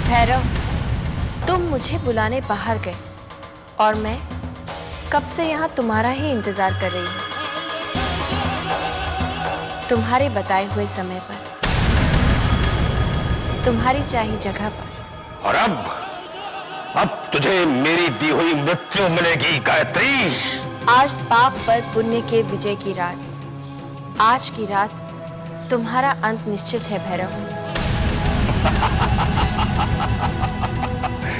भैरव, तुम मुझे बुलाने बाहर गए और मैं कब से यहाँ तुम्हारा ही इंतजार कर रही हूँ, तुम्हारे बताए हुए समय पर, तुम्हारी चाहिए जगह पर। और अब तुझे मेरी दी हुई मृत्यु मिलेगी गायत्री। आज पाप पर पुण्य के विजय की रात, आज की रात तुम्हारा अंत निश्चित है भैरव।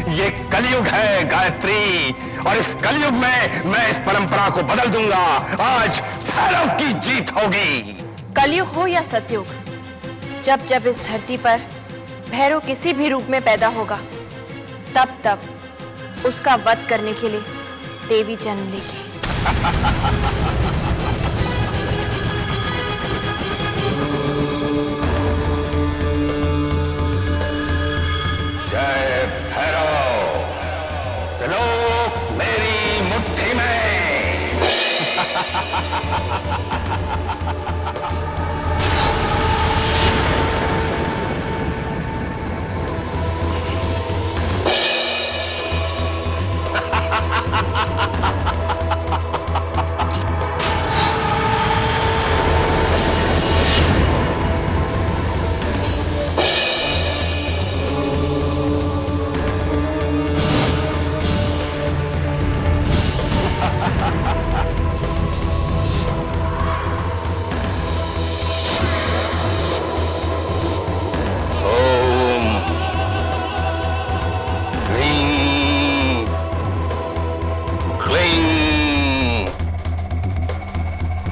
ये कलयुग है गायत्री, और इस कलयुग में मैं इस परंपरा को बदल दूंगा। आज भैरव की जीत होगी। कलयुग हो या सतयुग, जब जब इस धरती पर भैरव किसी भी रूप में पैदा होगा, तब तब उसका वध करने के लिए देवी जन्म लेगी। जय भैरव, चलो मेरी मुट्ठी में।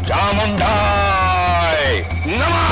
चामुंडाय नमः।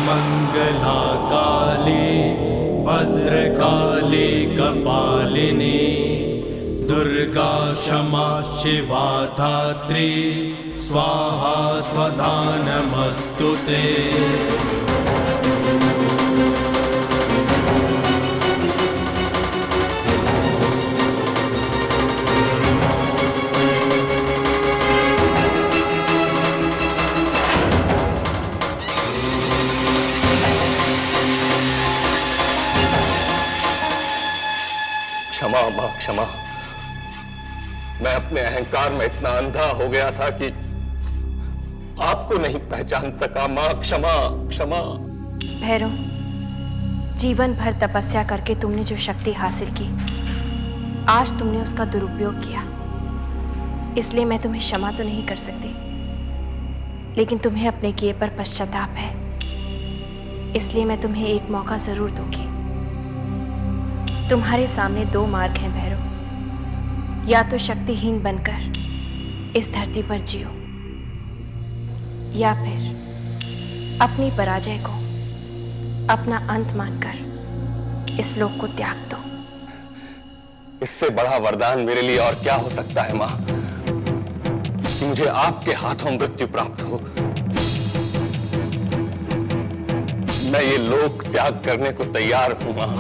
मंगला काले भद्रकाले कपालिनी दुर्गा क्षमा शिवा धात्री स्वाहा स्वधा नमस्तुते। क्षमा मां, क्षमा। मैं अपने अहंकार में इतना अंधा हो गया था कि आपको नहीं पहचान सका। मां क्षमा, क्षमा। भैरव, जीवन भर तपस्या करके तुमने जो शक्ति हासिल की, आज तुमने उसका दुरुपयोग किया, इसलिए मैं तुम्हें क्षमा तो नहीं कर सकती, लेकिन तुम्हें अपने किए पर पश्चाताप है, इसलिए मैं तुम्हें एक मौका जरूर दूंगी। तुम्हारे सामने दो मार्ग हैं भैरव, या तो शक्तिहीन बनकर इस धरती पर जियो, या फिर अपनी पराजय को अपना अंत मानकर इस लोक को त्याग दो। इससे बड़ा वरदान मेरे लिए और क्या हो सकता है मां, कि मुझे आपके हाथों मृत्यु प्राप्त हो। मैं ये लोक त्याग करने को तैयार हूं मां।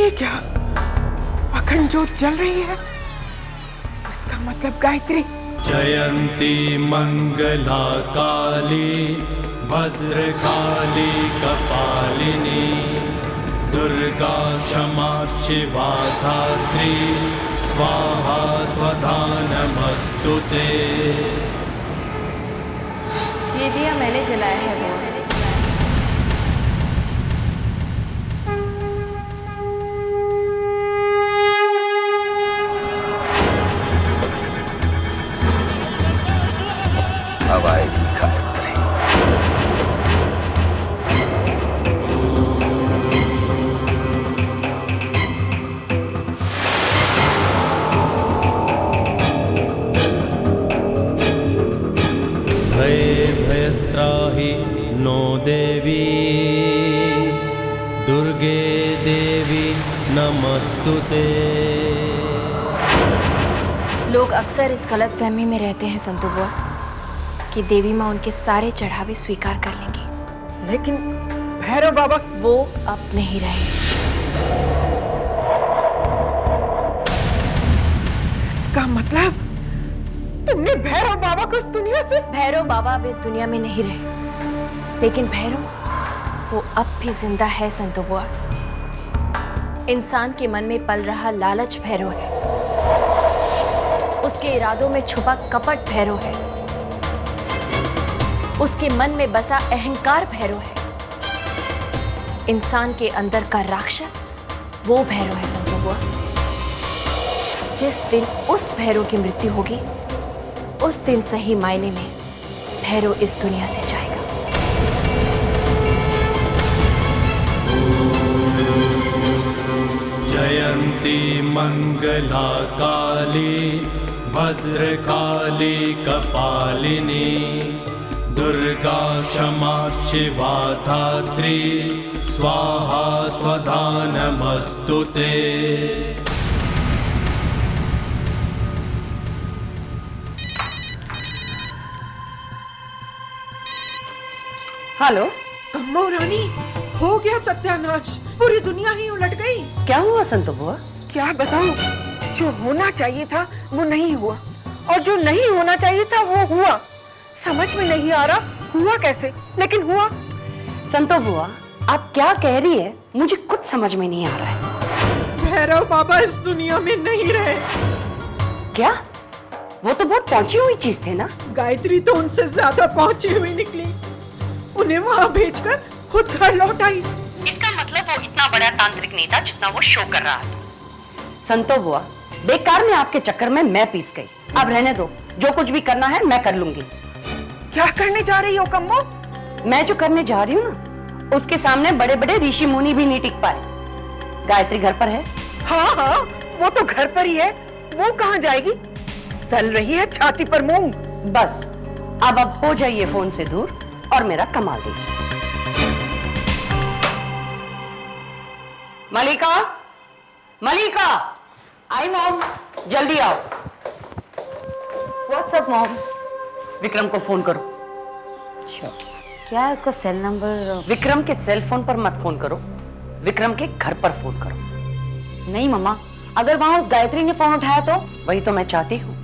ये क्या? अखंड ज्योत जल रही है, इसका मतलब गायत्री। जयंती मंगला काली भद्रकाली कपालिनी दुर्गा क्षमा शिवा धात्री स्वाहा स्वधा नमस्तुते। ये दिया मैंने जलाया है वो। अब आएगी गायत्री। भय भयस्त्राहि नो देवी दुर्गे देवी नमस्तुते। लोग अक्सर इस गलत फहमी में रहते हैं संतु बुआ कि देवी माँ उनके सारे चढ़ावे स्वीकार कर लेंगी, लेकिन भैरव बाबा वो अब नहीं रहे। इसका मतलब तुमने भैरव बाबा को इस दुनिया से? भैरव बाबा अब इस दुनिया में नहीं रहे, लेकिन भैरव वो अब भी जिंदा है संतु बुआ। इंसान के मन में पल रहा लालच भैरव है, उसके इरादों में छुपा कपट भैरव है, उसके मन में बसा अहंकार भैरव है, इंसान के अंदर का राक्षस वो भैरव है संतु बुआ। जिस दिन उस भैरव की मृत्यु होगी, उस दिन सही मायने में भैरव इस दुनिया से जाएगा। जयंती मंगला काली भद्रकाली कपालिनी दुर्गा क्षमा शिवा धात्री स्वाहा स्वधा नमस्तुते। हेलो। अम्मा रानी, हो गया सत्यानाश, पूरी दुनिया ही उलट गई। क्या हुआ संतो बुआ? क्या बताऊं, जो होना चाहिए था वो नहीं हुआ, और जो नहीं होना चाहिए था वो हुआ। समझ में नहीं आ रहा हुआ कैसे, लेकिन हुआ। संतो बुआ, आप क्या कह रही है? मुझे कुछ समझ में नहीं आ रहा है। भैरव बाबा इस दुनिया में नहीं रहे। क्या? वो तो बहुत पहुंची हुई चीज थे ना। गायत्री तो उनसे ज्यादा पहुंची हुई निकली, उन्हें वहां भेजकर खुद घर लौट आई। इसका मतलब वो इतना बड़ा तांत्रिक नहीं था जितना वो शो कर रहा था। संतो बुआ, बेकार में आपके चक्कर में मैं पीस गई। अब रहने दो, जो कुछ भी करना है मैं कर लूंगी। क्या करने जा रही हो कम्मो? मैं जो करने जा रही हूँ ना, उसके सामने बड़े बड़े ऋषि मुनि भी नहीं टिक पाए। गायत्री घर पर है? हाँ हाँ, वो तो घर पर ही है, वो कहाँ जाएगी? तल रही है छाती पर मूंग। बस अब हो जाइए फोन से दूर और मेरा कमाल देखिए। मलिका, मलिका, आई मॉम, जल्दी आओ। WhatsApp mom? विक्रम को फोन करो। क्या है उसका सेल नंबर? विक्रम के सेल फोन पर मत फोन करो, विक्रम के घर पर फोन करो। नहीं मम्मा, अगर वहां उस गायत्री ने फोन उठाया तो? वही तो मैं चाहती हूँ।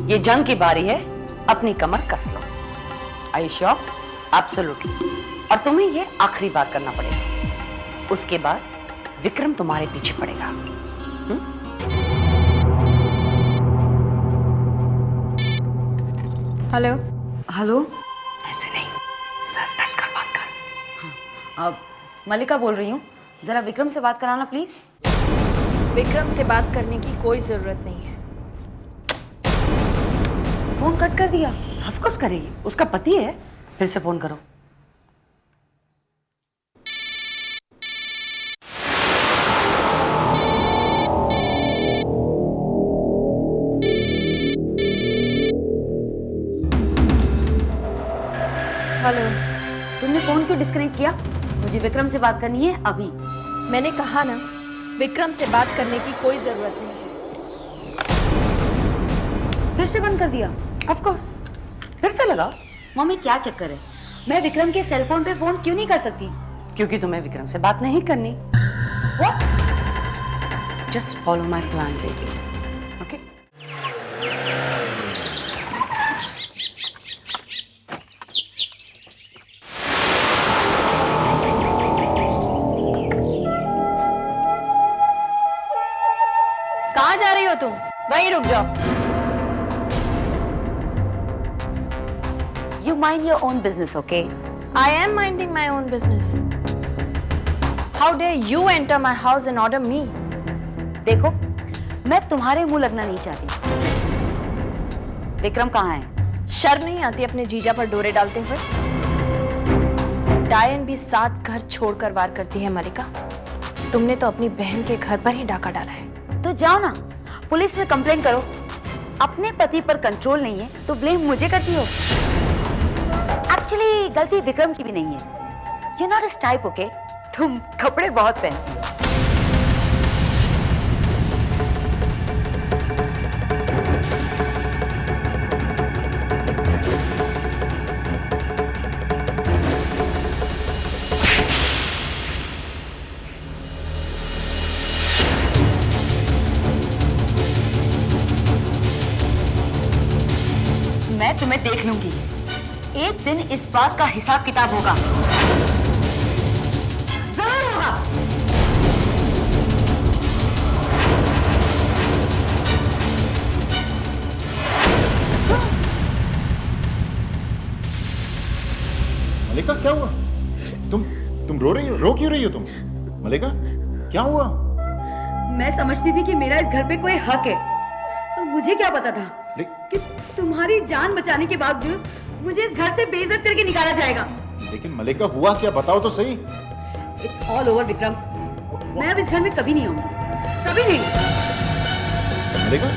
ये जंग की बारी है, अपनी कमर कस लो। I sure? एब्सोल्युटली। और तुम्हें ये आखिरी बार करना पड़ेगा, उसके बाद विक्रम तुम्हारे पीछे पड़ेगा। हेलो। हेलो? ऐसे नहीं, जरा डट कर बात कर। अब मलिका बोल रही हूँ, जरा विक्रम से बात कराना प्लीज। विक्रम से बात करने की कोई जरूरत नहीं है। फोन कट कर दिया। ऑफ कोर्स करेगी, उसका पति है। फिर से फोन करो। हेलो। तुमने फोन क्यों डिस्कनेक्ट किया? मुझे विक्रम से बात करनी है अभी। मैंने कहा ना, विक्रम से बात करने की कोई जरूरत नहीं है। फिर से बंद कर दिया? ऑफ कोर्स, फिर से लगा। मम्मी क्या चक्कर है? मैं विक्रम के सेलफोन पे फोन क्यों नहीं कर सकती? क्योंकि तुम्हें विक्रम से बात नहीं करनी। What? Just follow my plan, baby. Okay? कहाँ जा रही हो तुम? वहीं रुक जाओ। You mind your own business, okay? I am minding my own business. How dare you enter my house and order me? देखो, मैं तुम्हारे मुंह लगना नहीं चाहती। विक्रम कहाँ है? शर्म नहीं आती अपने जीजा पर डोरे डालते हुए? डायन भी 7 घर छोड़कर वार करती है मलिका। तुमने तो अपनी बहन के घर पर ही डाका डाला है। तो जाओ ना, पुलिस में कंप्लेन करो। अपने पति पर कंट्रोल नहीं है तो ब्लेम मुझे करती हो। एक्चुअली गलती विक्रम की भी नहीं है। You're not his type, okay? तुम कपड़े बहुत पहनती हो। मैं तुम्हें देख लूंगी। एक दिन इस बात का हिसाब किताब होगा। जरूर होगा। मलिका क्या हुआ? तुम रो रही हो? रो क्यों रही हो तुम? मलिका क्या हुआ? मैं समझती थी कि मेरा इस घर पे कोई हक है, तो मुझे क्या पता था कि तुम्हारी जान बचाने के बावजूद मुझे इस घर से बेइज्जत करके निकाला जाएगा। लेकिन मलिका हुआ क्या, बताओ तो सही। It's all over Vikram. मैं अब इस घर में कभी नहीं आऊंगी, कभी नहीं। मलिका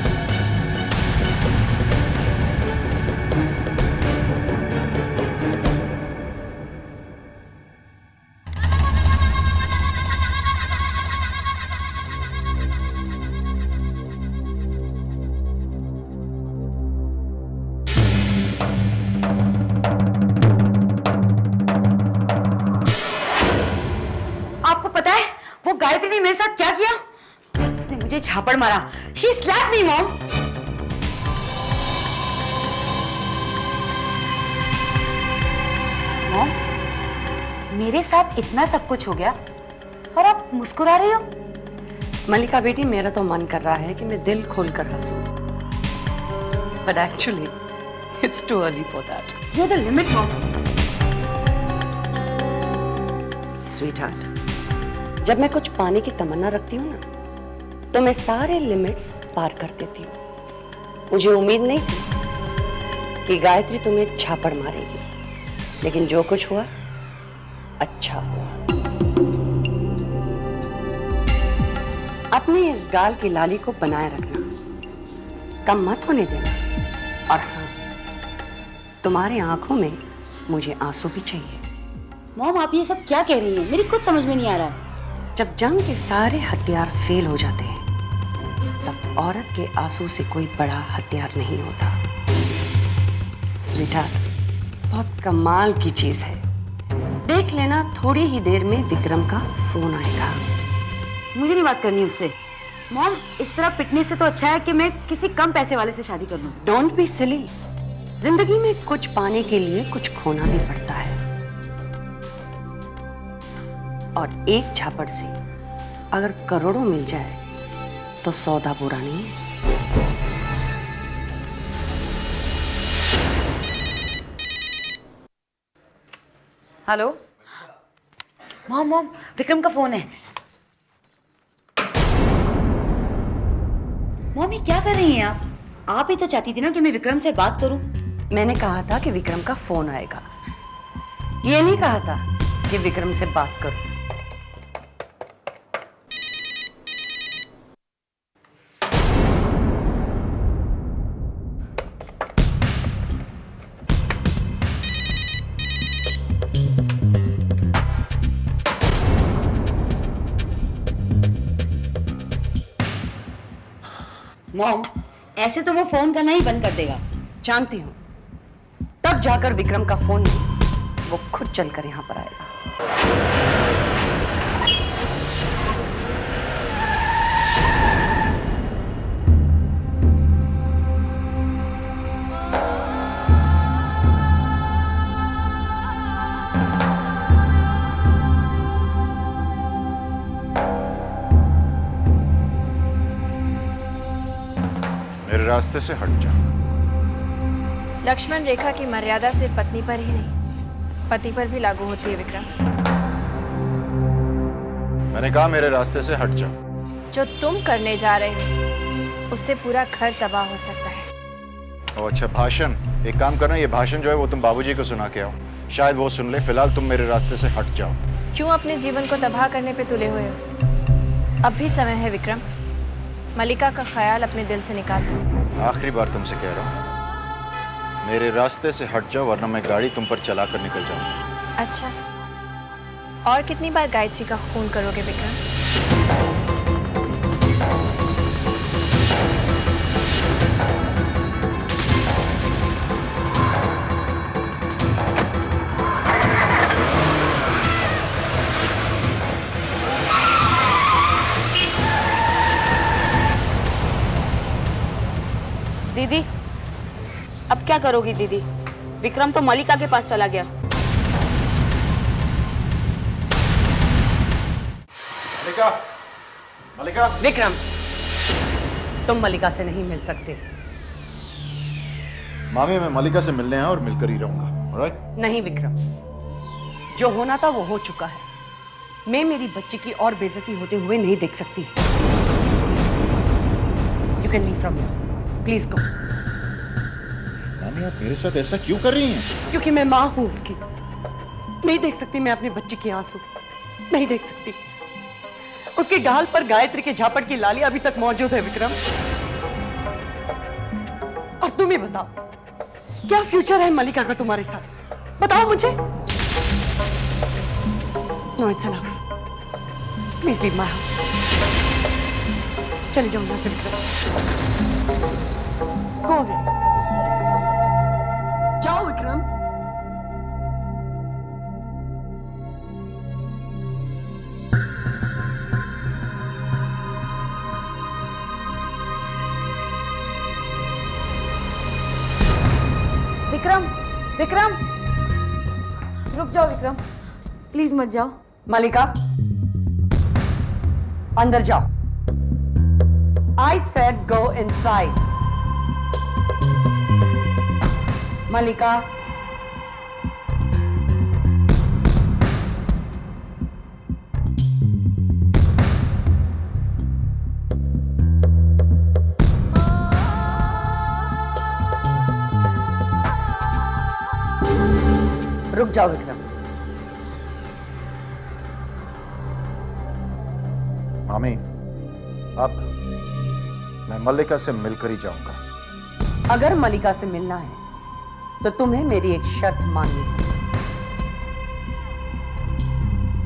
गायत्री ने मेरे साथ क्या किया? उसने मुझे झापड़ मारा। She slapped me, mom. Mom, मेरे साथ इतना सब कुछ हो गया और आप मुस्कुरा रही हो? मलिका बेटी, मेरा तो मन कर रहा है कि मैं दिल खोलकर हंसूं, but actually it's too early for that. You're the limit, mom. Sweetheart, जब मैं कुछ पाने की तमन्ना रखती हूँ ना, तो मैं सारे लिमिट्स पार कर देती हूँ। मुझे उम्मीद नहीं थी कि गायत्री तुम्हें झापड़ मारेगी, लेकिन जो कुछ हुआ अच्छा हुआ। अपने इस गाल की लाली को बनाए रखना, कम मत होने देना। और हाँ, तुम्हारे आंखों में मुझे आंसू भी चाहिए। मॉम, आप ये सब क्या कह रही हैं? मेरी कुछ समझ में नहीं आ रहा है। जब जंग के सारे हथियार फेल हो जाते हैं, तब औरत के आंसू से कोई बड़ा हथियार नहीं होता। स्वीटहार्ट, बहुत कमाल की चीज है। देख लेना, थोड़ी ही देर में विक्रम का फोन आएगा। मुझे नहीं बात करनी उससे। मॉम, इस तरह पिटने से तो अच्छा है कि मैं किसी कम पैसे वाले से शादी कर लूं। Don't be silly. जिंदगी में कुछ पाने के लिए कुछ खोना भी पड़ता है, और एक झापड़ से अगर करोड़ों मिल जाए तो सौदा बुरा नहीं है। हेलो मॉम, विक्रम का फोन है। मॉम, ये क्या कर रही हैं आप? आप ही तो चाहती थी ना कि मैं विक्रम से बात करूं। मैंने कहा था कि विक्रम का फोन आएगा, ये नहीं कहा था कि विक्रम से बात करो। मॉम, ऐसे तो वो फोन करना ही बंद कर देगा। जानती हूं, तब जाकर विक्रम का फोन नहीं, वो खुद चलकर यहां पर आएगा। मेरे रास्ते से हट जा। लक्ष्मण रेखा की मर्यादा सिर्फ पत्नी पर ही नहीं, पति पर भी लागू होती है विक्रम। मैंने कहा मेरे रास्ते से हट जा। जो तुम करने जा रहे हो उससे पूरा घर तबाह हो सकता है। ओ अच्छा, भाषण। एक काम करना, ये भाषण जो है वो तुम बाबूजी को सुना के आओ, शायद वो सुन ले। फिलहाल तुम मेरे रास्ते से हट जाओ। क्यों अपने जीवन को तबाह करने पे तुले हुए हो? अब भी समय है विक्रम, मलिका का ख्याल अपने दिल से निकाल दो। आखिरी बार तुमसे कह रहा हूँ, मेरे रास्ते से हट जाओ वरना मैं गाड़ी तुम पर चला कर निकल जाऊंगा। अच्छा, और कितनी बार गायत्री का खून करोगे विक्रम? दीदी, अब क्या करोगी दीदी? विक्रम तो मलिका के पास चला गया। मलिका, मलिका। विक्रम, तुम मलिका से नहीं मिल सकते। मामी, मैं मलिका से मिलने आया और मिलकर ही रहूंगा। ऑलराइट? नहीं विक्रम, जो होना था वो हो चुका है। मैं मेरी बच्ची की और बेइज्जती होते हुए नहीं देख सकती। You can leave from here, please go. मामी, आप मेरे साथ ऐसा क्यों कर रही हैं? क्योंकि मैं माँ हूं उसकी। नहीं देख सकती मैं अपनी बच्ची के आंसू, नहीं देख सकती। उसके गाल पर गायत्री के झापट की लाली अभी तक मौजूद है विक्रम। और तुम ही बताओ, क्या फ्यूचर है मलिका का तुम्हारे साथ? बताओ मुझे। No, it's enough. Please leave my house. चले जाओ यहां से विक्रम। Go away. जाओ विक्रम। विक्रम, विक्रम, रुक जाओ विक्रम, प्लीज मत जाओ। मलिका, अंदर जाओ। I said go inside. मलिका, रुक जाओ विक्रम। मामी, अब मैं मल्लिका से मिलकर ही जाऊंगा। अगर मलिका से मिलना है तो तुम्हें मेरी एक शर्त माननी होगी।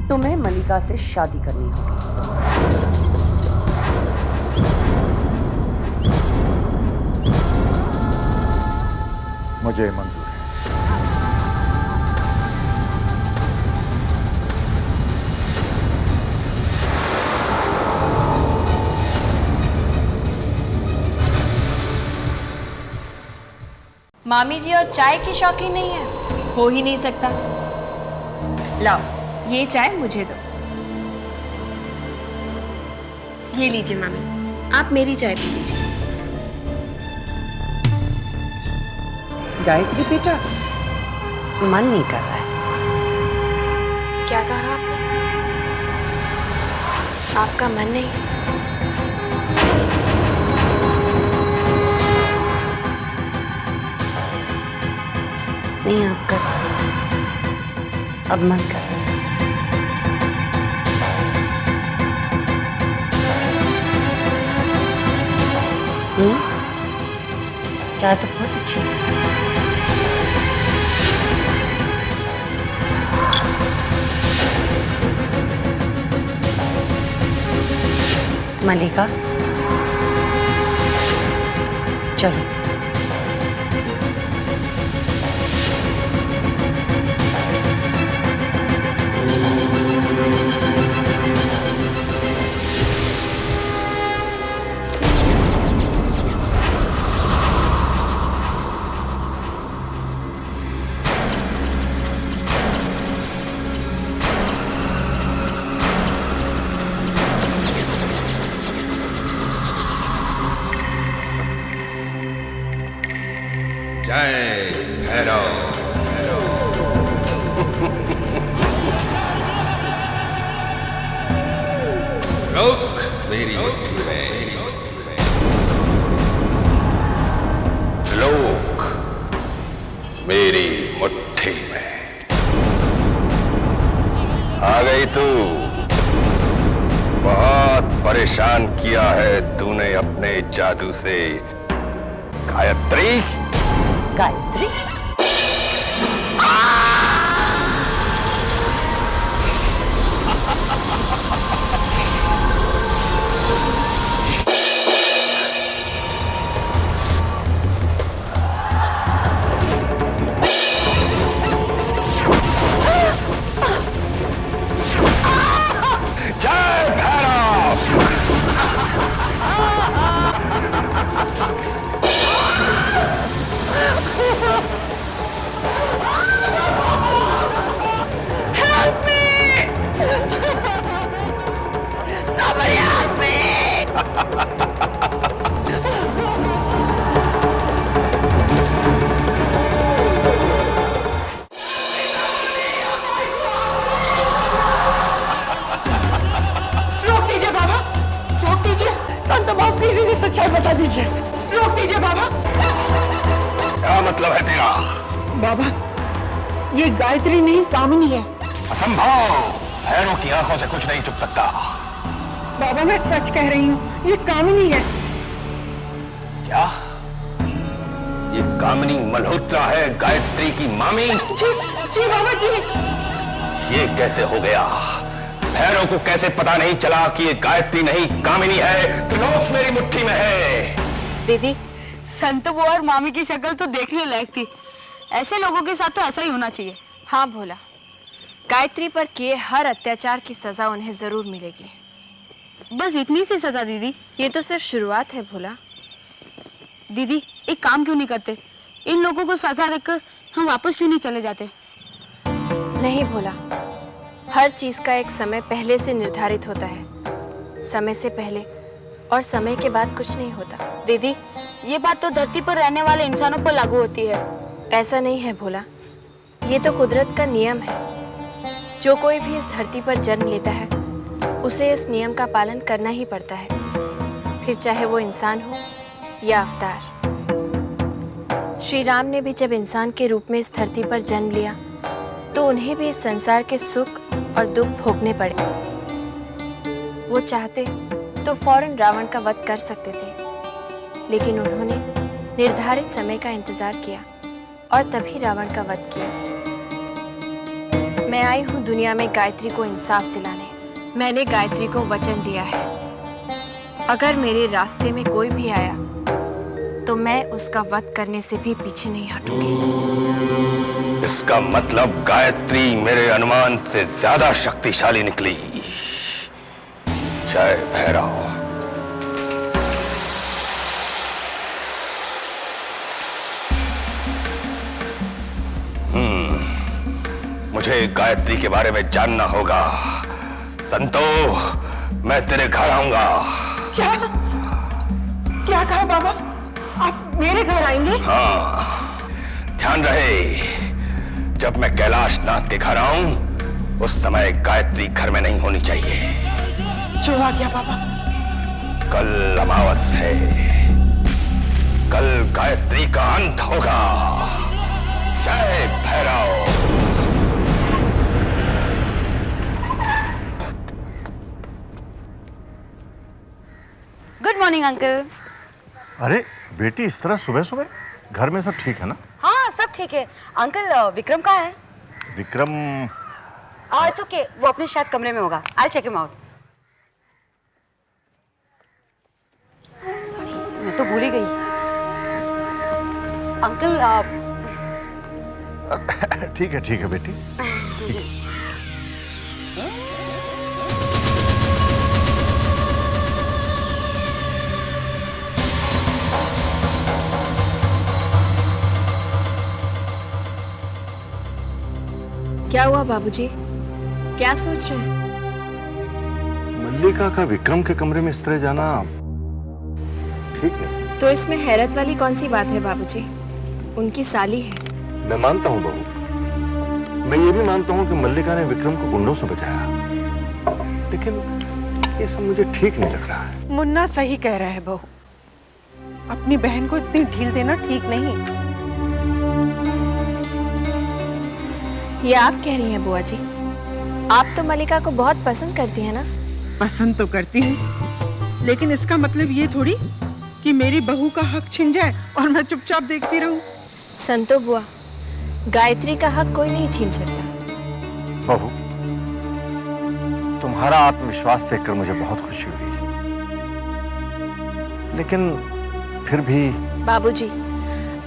तुम्हें मलिका से शादी करनी होगी। मुझे मंजूर है। मामी जी और चाय की शौकीन नहीं है? हो ही नहीं सकता। लाओ, ये चाय मुझे दो। ये लीजिए मामी, आप मेरी चाय पी लीजिए। गायत्री बेटा, मन नहीं कर रहा है। क्या कहा आपने? आपका मन नहीं है? नहीं, आपका अब मन कर रहा है। चाय तो बहुत अच्छी है। मलिका, चलो। जय भैरव। रोक मेरी मुट्ठी में, लोक मेरी मुट्ठी में। आ गई तू। बहुत परेशान किया है तूने अपने जादू से गायत्री। गायत्री? जय भैरव। रोक दीजिए बाबा, रोक दीजिए। संत बाबा प्लीज इन्हें सच्चाई बता दीजिए। रोक दीजिए बाबा। क्या मतलब है तेरा? बाबा, ये गायत्री नहीं कामिनी है। असंभव। भैरव की आंखों से कुछ नहीं छुप सकता। बाबा मैं सच कह रही हूँ, ये कामिनी है। क्या ये कामिनी मल्होत्रा है, गायत्री की मामी? जी जी बाबा जी। ये कैसे हो गया? भैरव को कैसे पता नहीं चला कि ये गायत्री नहीं कामिनी है? त्रिलोक मेरी मुट्ठी में है। दीदी, संत बुआ और मामी की शक्ल तो देखने लायक थी। ऐसे लोगों के साथ तो ऐसा ही होना चाहिए। हाँ भोला, गायत्री पर किए हर अत्याचार की सजा उन्हें जरूर मिलेगी। बस इतनी सी सजा दीदी? ये तो सिर्फ शुरुआत है भोला। दीदी एक काम क्यों नहीं करते? इन लोगों को सजा देकर हम वापस क्यों नहीं चले जाते? नहीं भोला, हर चीज का एक समय पहले से निर्धारित होता है। समय से पहले और समय के बाद कुछ नहीं होता। दीदी ये बात तो धरती पर रहने वाले इंसानों पर लागू होती है। ऐसा नहीं है भोला, ये तो कुदरत का नियम है। जो कोई भी इस धरती पर जन्म लेता है उसे इस नियम का पालन करना ही पड़ता है, फिर चाहे वो इंसान हो या अवतार। श्री राम ने भी जब इंसान के रूप में इस धरती पर जन्म लिया तो उन्हें भी इस संसार के सुख और दुख भोगने पड़े। वो चाहते तो फौरन रावण का वध कर सकते थे, लेकिन उन्होंने निर्धारित समय का इंतजार किया और तभी रावण का वध किया। मैं आई हूँ दुनिया में गायत्री को इंसाफ दिलाने। मैंने गायत्री को वचन दिया है, अगर मेरे रास्ते में कोई भी आया तो मैं उसका वध करने से भी पीछे नहीं हटूंगी। इसका मतलब गायत्री मेरे अनुमान से ज्यादा शक्तिशाली निकली। जय भैरव। मुझे गायत्री के बारे में जानना होगा। संतो, मैं तेरे घर आऊंगा। क्या क्या कहा बाबा? आप मेरे घर आएंगे? हाँ, ध्यान रहे, जब मैं कैलाश नाथ के घर आऊं उस समय गायत्री घर में नहीं होनी चाहिए। जो आ गया बाबा। कल अमावस है, कल गायत्री का अंत होगा। जय भैरव। Good morning uncle. अरे बेटी, इस तरह सुबह सुबह? घर में सब ठीक है ना? हाँ सब ठीक है। अंकल विक्रम कहाँ है? विक्रम? इट्स ओके, वो अपने शायद कमरे में होगा। I check him out. Sorry, मैं तो भूल ही गई। अंकल ठीक है बेटी, ठीक है। क्या हुआ बाबूजी? क्या सोच रहे हैं? मल्लिका का विक्रम के कमरे में इस तरह जाना ठीक है? तो इसमें हैरत वाली कौन सी बात है बाबूजी? उनकी साली है। मैं मानता हूँ बहू, मैं ये भी मानता हूँ कि मल्लिका ने विक्रम को गुंडों से बचाया, लेकिन ये सब मुझे ठीक नहीं लग रहा है। मुन्ना सही कह रहा है बहू, अपनी बहन को इतनी ढील देना ठीक नहीं। ये आप कह रही हैं बुआ जी? आप तो मल्लिका को बहुत पसंद करती हैं ना? पसंद तो करती हूँ, लेकिन इसका मतलब ये थोड़ी कि मेरी बहू का हक छिन जाए और मैं चुपचाप देखती रहूं। संतो बुआ, गायत्री का हक कोई नहीं छीन सकता। बहू, तुम्हारा आत्मविश्वास देखकर मुझे बहुत खुशी हुई, लेकिन फिर भी। बाबूजी,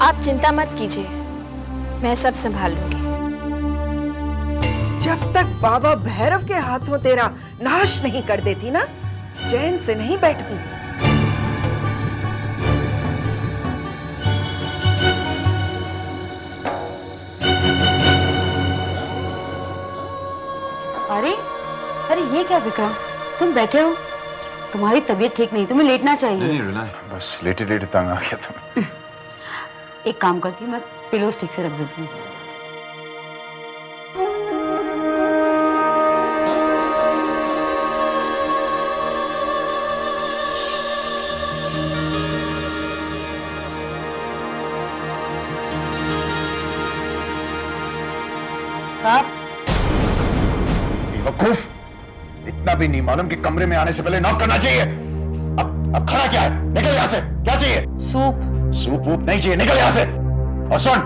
आप चिंता मत कीजिए, मैं सब संभाल लूंगी। जब तक बाबा भैरव के हाथों तेरा नाश नहीं कर देती ना, चैन से नहीं बैठती। अरे अरे ये क्या विक्रम, तुम बैठे हो? तुम्हारी तबीयत ठीक नहीं, तुम्हें लेटना चाहिए। नहीं रुला, बस लेटे लेटे तंग आ गया था। एक काम करती हूँ, मैं पिलो स्टिक से रख देती हूँ। साहब, बेवकूफ, इतना भी नहीं मालूम कि कमरे में आने से पहले नॉक करना चाहिए? अब खड़ा क्या है? निकल यहाँ से। क्या चाहिए? सूप। सूप वूप नहीं चाहिए, निकल यहाँ से। और सुन,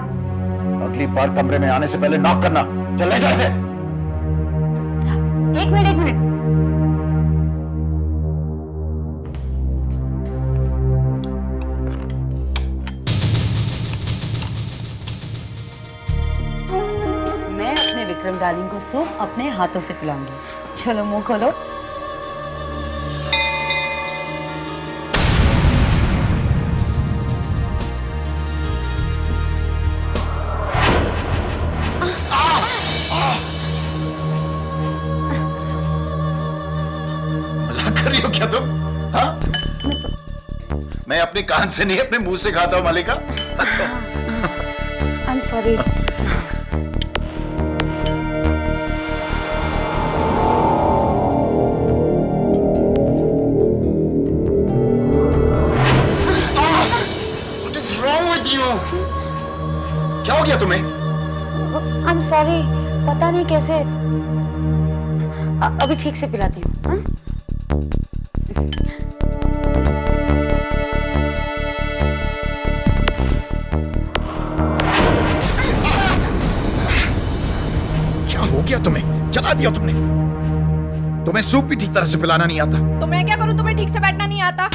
अगली बार कमरे में आने से पहले नॉक करना। चल ले जा इसे। एक मिनट एक मिनट। मैं अपने विक्रम डार्लिंग को सूप अपने हाथों से पिलाऊंगी। चलो मुंह खोलो। मजाक कर रही हो क्या तुम? हाँ? मैं अपने कान से नहीं, अपने मुंह से खाता हूँ मल्लिका। I am sorry. क्या हो गया तुम्हें? आई एम सॉरी, पता नहीं कैसे। अभी ठीक से पिलाती हूँ। हाँ? क्या हो गया तुम्हें? जला दिया तुमने। तुम्हें सूप भी ठीक तरह से पिलाना नहीं आता। तो मैं क्या करूं? तुम्हें ठीक से बैठना नहीं आता?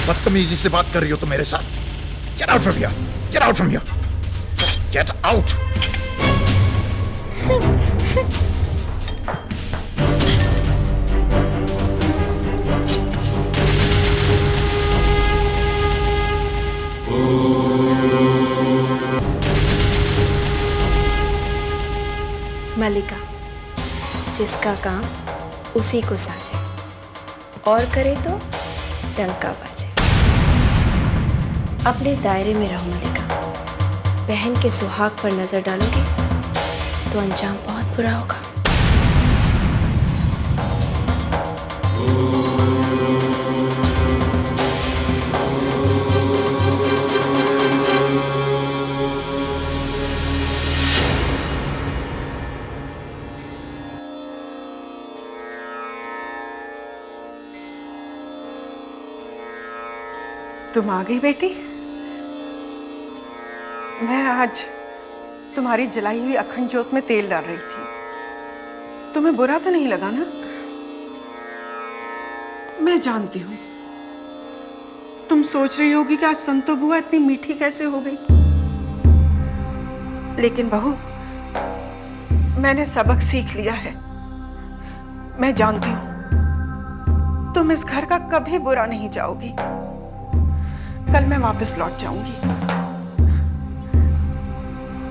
बदतमीजी से बात कर रही हो तुम मेरे साथ। Get out from here. Get out from here. Just get out. मल्लिका, जिसका काम उसी को साजे, और करे तो डंका बाजे। अपने दायरे में रहो मल्लिका। बहन के सुहाग पर नजर डालोगे तो अंजाम बहुत बुरा होगा। तुम आ गई बेटी। मैं आज तुम्हारी जलाई हुई अखंड ज्योत में तेल डाल रही थी। तुम्हें बुरा तो नहीं लगा ना? मैं जानती हूँ तुम सोच रही होगी कि आज संतो बुआ इतनी मीठी कैसे हो गई, लेकिन बहू, मैंने सबक सीख लिया है। मैं जानती हूँ तुम इस घर का कभी बुरा नहीं चाहोगी। कल मैं वापस लौट जाऊंगी।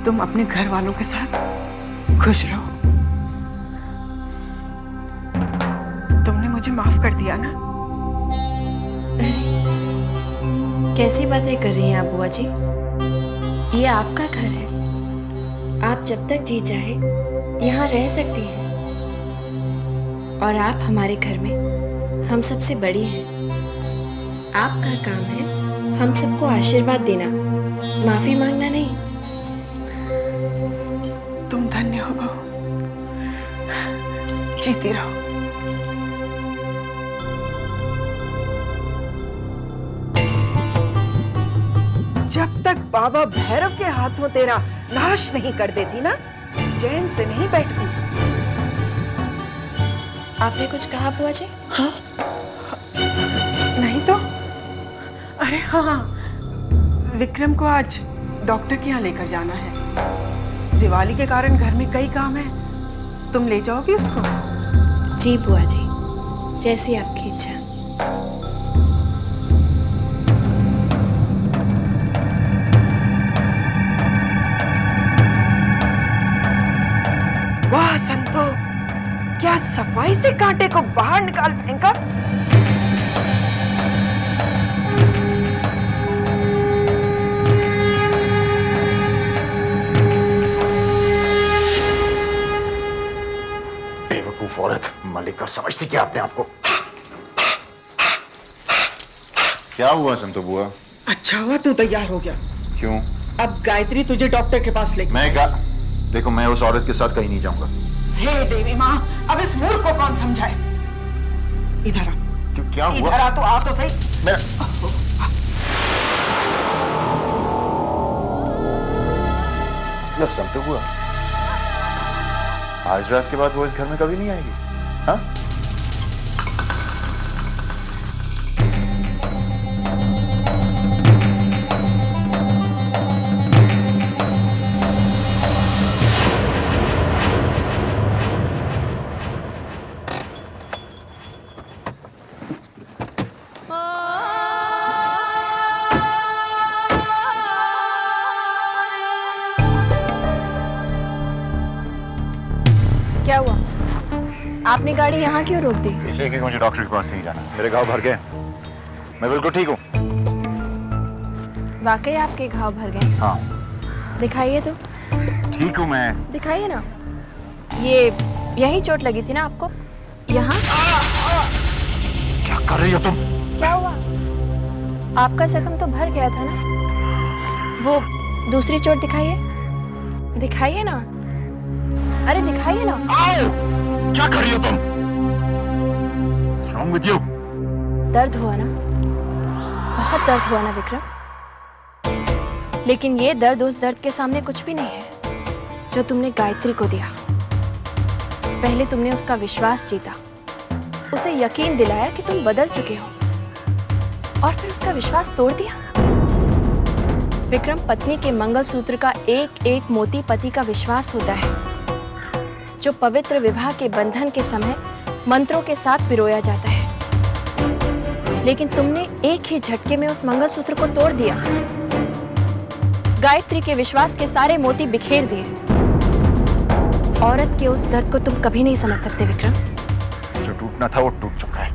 तुम अपने घर वालों के साथ खुश रहो। तुमने मुझे माफ कर दिया ना? कैसी बातें कर रही हैं आप बुआ जी? ये आपका घर है। आप जब तक जी चाहे यहाँ रह सकती हैं। और आप हमारे घर में हम सबसे बड़ी हैं। आपका काम है हम सबको आशीर्वाद देना, माफी मांगना नहीं। तुम धन्य हो बहू, जीती रहो। जब तक बाबा भैरव के हाथों तेरा नाश नहीं कर देती ना, चैन से नहीं बैठती। आपने कुछ कहा बुआ जी? हाँ? नहीं तो। अरे हाँ, विक्रम को आज डॉक्टर के यहाँ लेकर जाना है। दिवाली के कारण घर में कई काम है। तुम ले जाओगी उसको? जी बुआ जी, जैसी आपकी इच्छा। वाह संतो, क्या सफाई से कांटे को बाहर निकाल फेंका। बेवकूफ औरत। मलिका समझती क्या अपने आप को? क्या हुआ संतो बुआ? अच्छा हुआ तू तैयार हो गया। क्यों? अब गायत्री तुझे डॉक्टर के पास ले। देखो, मैं उस औरत के साथ कहीं नहीं जाऊंगा। हे देवी माँ, अब इस मूर्ख को कौन समझाए? इधर आ। क्या हुआ? इधर आ तो सही। मैं मतलब संतो बुआ, आज रात के बाद वो इस घर में कभी नहीं आएगी? हाँ? क्या हुआ? आपने गाड़ी यहाँ क्यों रोक दी? इसलिए कि मुझे डॉक्टर के पास नहीं जाना। मेरे घाव भर गए, मैं बिल्कुल ठीक हूँ। वाकई आपके घाव भर गए? हाँ। दिखाइए तो। ठीक हूँ मैं। दिखाइए ना। ये यही चोट लगी थी ना आपको? यहाँ? क्या कर रही हो तुम? क्या हुआ? आपका जख्म तो भर गया था ना। वो दूसरी चोट दिखाइए। दिखाइए ना। अरे दिखाइए ना। क्या कर रही हो तुम? What's wrong with you? दर्द हुआ ना? बहुत दर्द हुआ ना विक्रम? लेकिन ये दर्द उस दर्द के सामने कुछ भी नहीं है जो तुमने गायत्री को दिया। पहले तुमने उसका विश्वास जीता, उसे यकीन दिलाया कि तुम बदल चुके हो, और फिर उसका विश्वास तोड़ दिया। विक्रम, पत्नी के मंगलसूत्र का एक एक मोती पति का विश्वास होता है, जो पवित्र विवाह के बंधन के समय मंत्रों के साथ पिरोया जाता है। लेकिन तुमने एक ही झटके में उस मंगलसूत्र को तोड़ दिया। गायत्री के विश्वास के सारे मोती बिखेर दिए। औरत के उस दर्द को तुम कभी नहीं समझ सकते विक्रम। जो टूटना था वो टूट चुका है,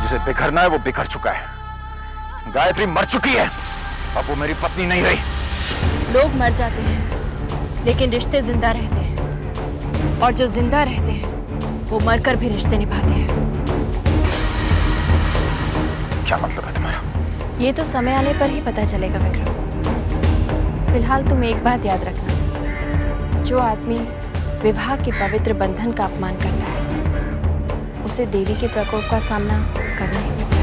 जिसे बिखरना है वो बिखर चुका है। गायत्री मर चुकी है, अब वो मेरी पत्नी नहीं रही। लोग मर जाते हैं लेकिन रिश्ते जिंदा रहते हैं, और जो जिंदा रहते हैं वो मरकर भी रिश्ते निभाते हैं। क्या मतलब है तुम्हारा? ये तो समय आने पर ही पता चलेगा विक्रम। फिलहाल तुम एक बात याद रखना, जो आदमी विवाह के पवित्र बंधन का अपमान करता है उसे देवी के प्रकोप का सामना करना ही पड़ता है।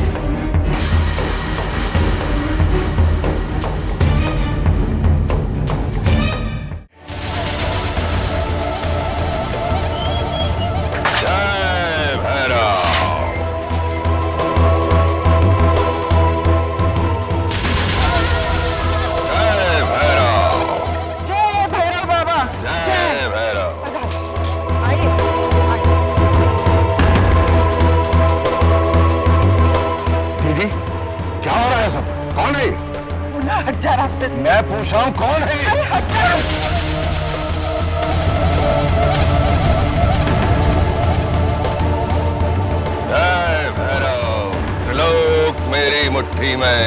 हट जा रास्ते से। मैं पूछ रहा हूँ कौन है ये? अरे हट जा। जय भैरव, त्रिलोक मेरी मुट्ठी में।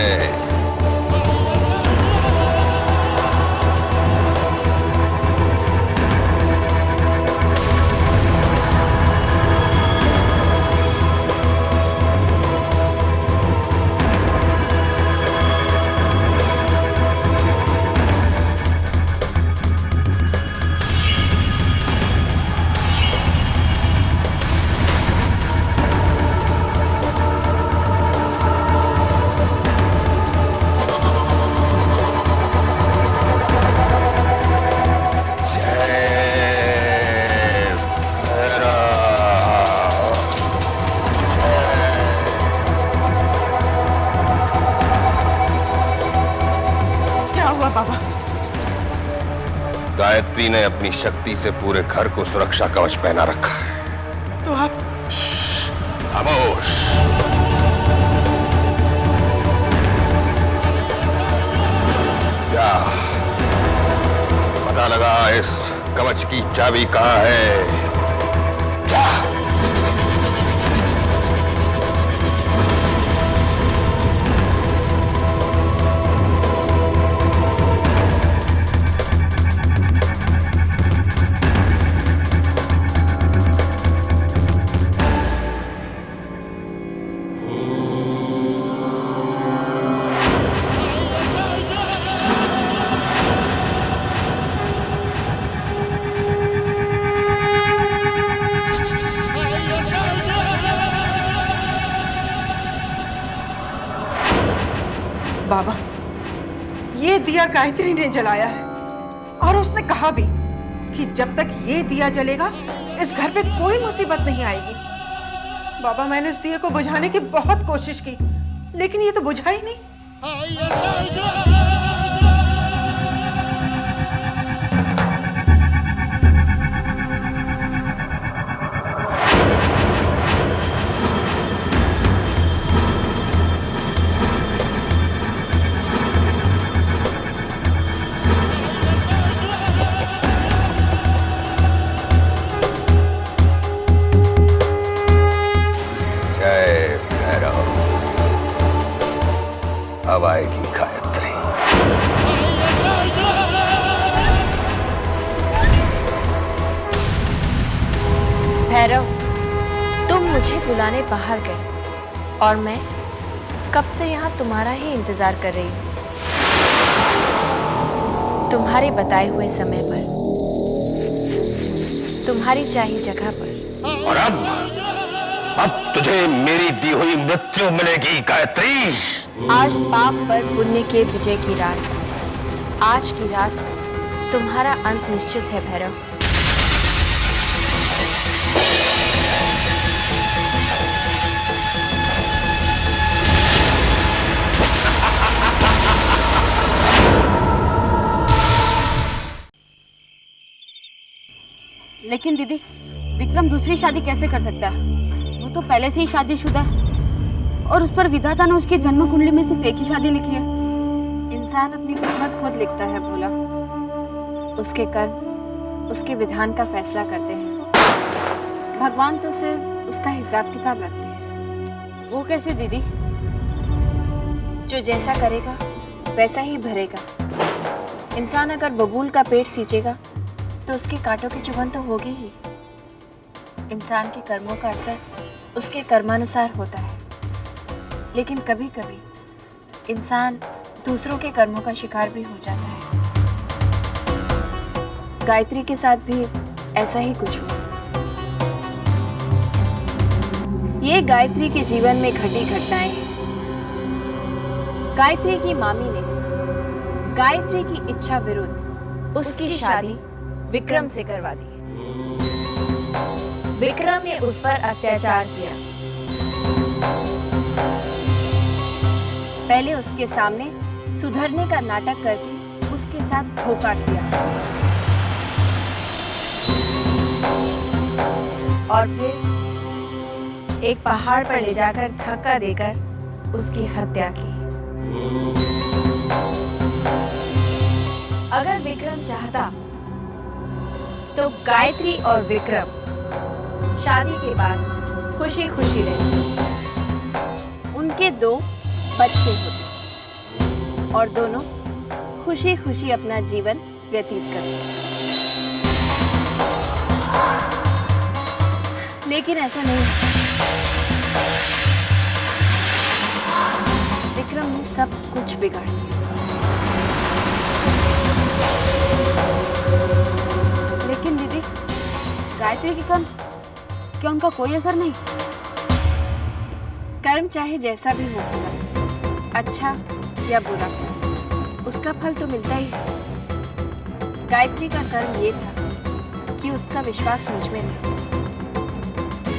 हुआ बाबा? गायत्री ने अपनी शक्ति से पूरे घर को सुरक्षा कवच पहना रखा है। तो आप? खामोश। क्या पता लगा इस कवच की चाबी कहाँ है? क्या? बाबा, ये दिया गायत्री ने जलाया है और उसने कहा भी कि जब तक ये दिया जलेगा इस घर पे कोई मुसीबत नहीं आएगी। बाबा, मैंने इस दिए को बुझाने की बहुत कोशिश की, लेकिन ये तो बुझा ही नहीं। अब आएगी गायत्री। भैरव, तुम मुझे बुलाने बाहर गए और मैं कब से यहाँ तुम्हारा ही इंतजार कर रही हूँ। तुम्हारे बताए हुए समय पर, तुम्हारी चाहिए जगह पर। और अब तुझे मेरी दी हुई मृत्यु मिलेगी गायत्री। आज पाप पर पुण्य के विजय की रात। आज की रात तुम्हारा अंत निश्चित है भैरव। लेकिन दीदी, विक्रम दूसरी शादी कैसे कर सकता है? वो तो पहले से ही शादीशुदा है और उस पर विधाता ने उसकी जन्म कुंडली में सिर्फ एक ही शादी लिखी है। इंसान अपनी किस्मत खुद लिखता है भोला। उसके कर्म उसके विधान का फैसला करते हैं। भगवान तो सिर्फ उसका हिसाब किताब रखते हैं। वो कैसे दीदी? जो जैसा करेगा वैसा ही भरेगा। इंसान अगर बबूल का पेट सींचेगा तो उसके कांटों की चुभन तो होगी ही। इंसान के कर्मों का असर उसके कर्मानुसार होता है, लेकिन कभी कभी इंसान दूसरों के कर्मों का शिकार भी हो जाता है। गायत्री के साथ भी ऐसा ही कुछ हुआ। ये गायत्री के जीवन में घटी घटनाएं हैं। गायत्री की मामी ने गायत्री की इच्छा विरुद्ध उसकी शादी विक्रम से करवा दी। विक्रम ने उस पर अत्याचार किया। पहले उसके सामने सुधरने का नाटक करके उसके साथ धोखा किया और फिर एक पहाड़ पर ले जाकर धक्का देकर उसकी हत्या की। अगर विक्रम चाहता तो गायत्री और विक्रम शादी के बाद खुशी खुशी रहते। उनके 2 बच्चे होते और दोनों खुशी खुशी अपना जीवन व्यतीत करते। लेकिन ऐसा नहीं। विक्रम ने सब कुछ बिगाड़ दिया। लेकिन दीदी, गायत्री के कर्म, क्या उनका कोई असर नहीं? कर्म चाहे जैसा भी हो, अच्छा या बुरा, उसका फल तो मिलता ही है। गायत्री का कर्म ये था कि उसका विश्वास मुझ में था।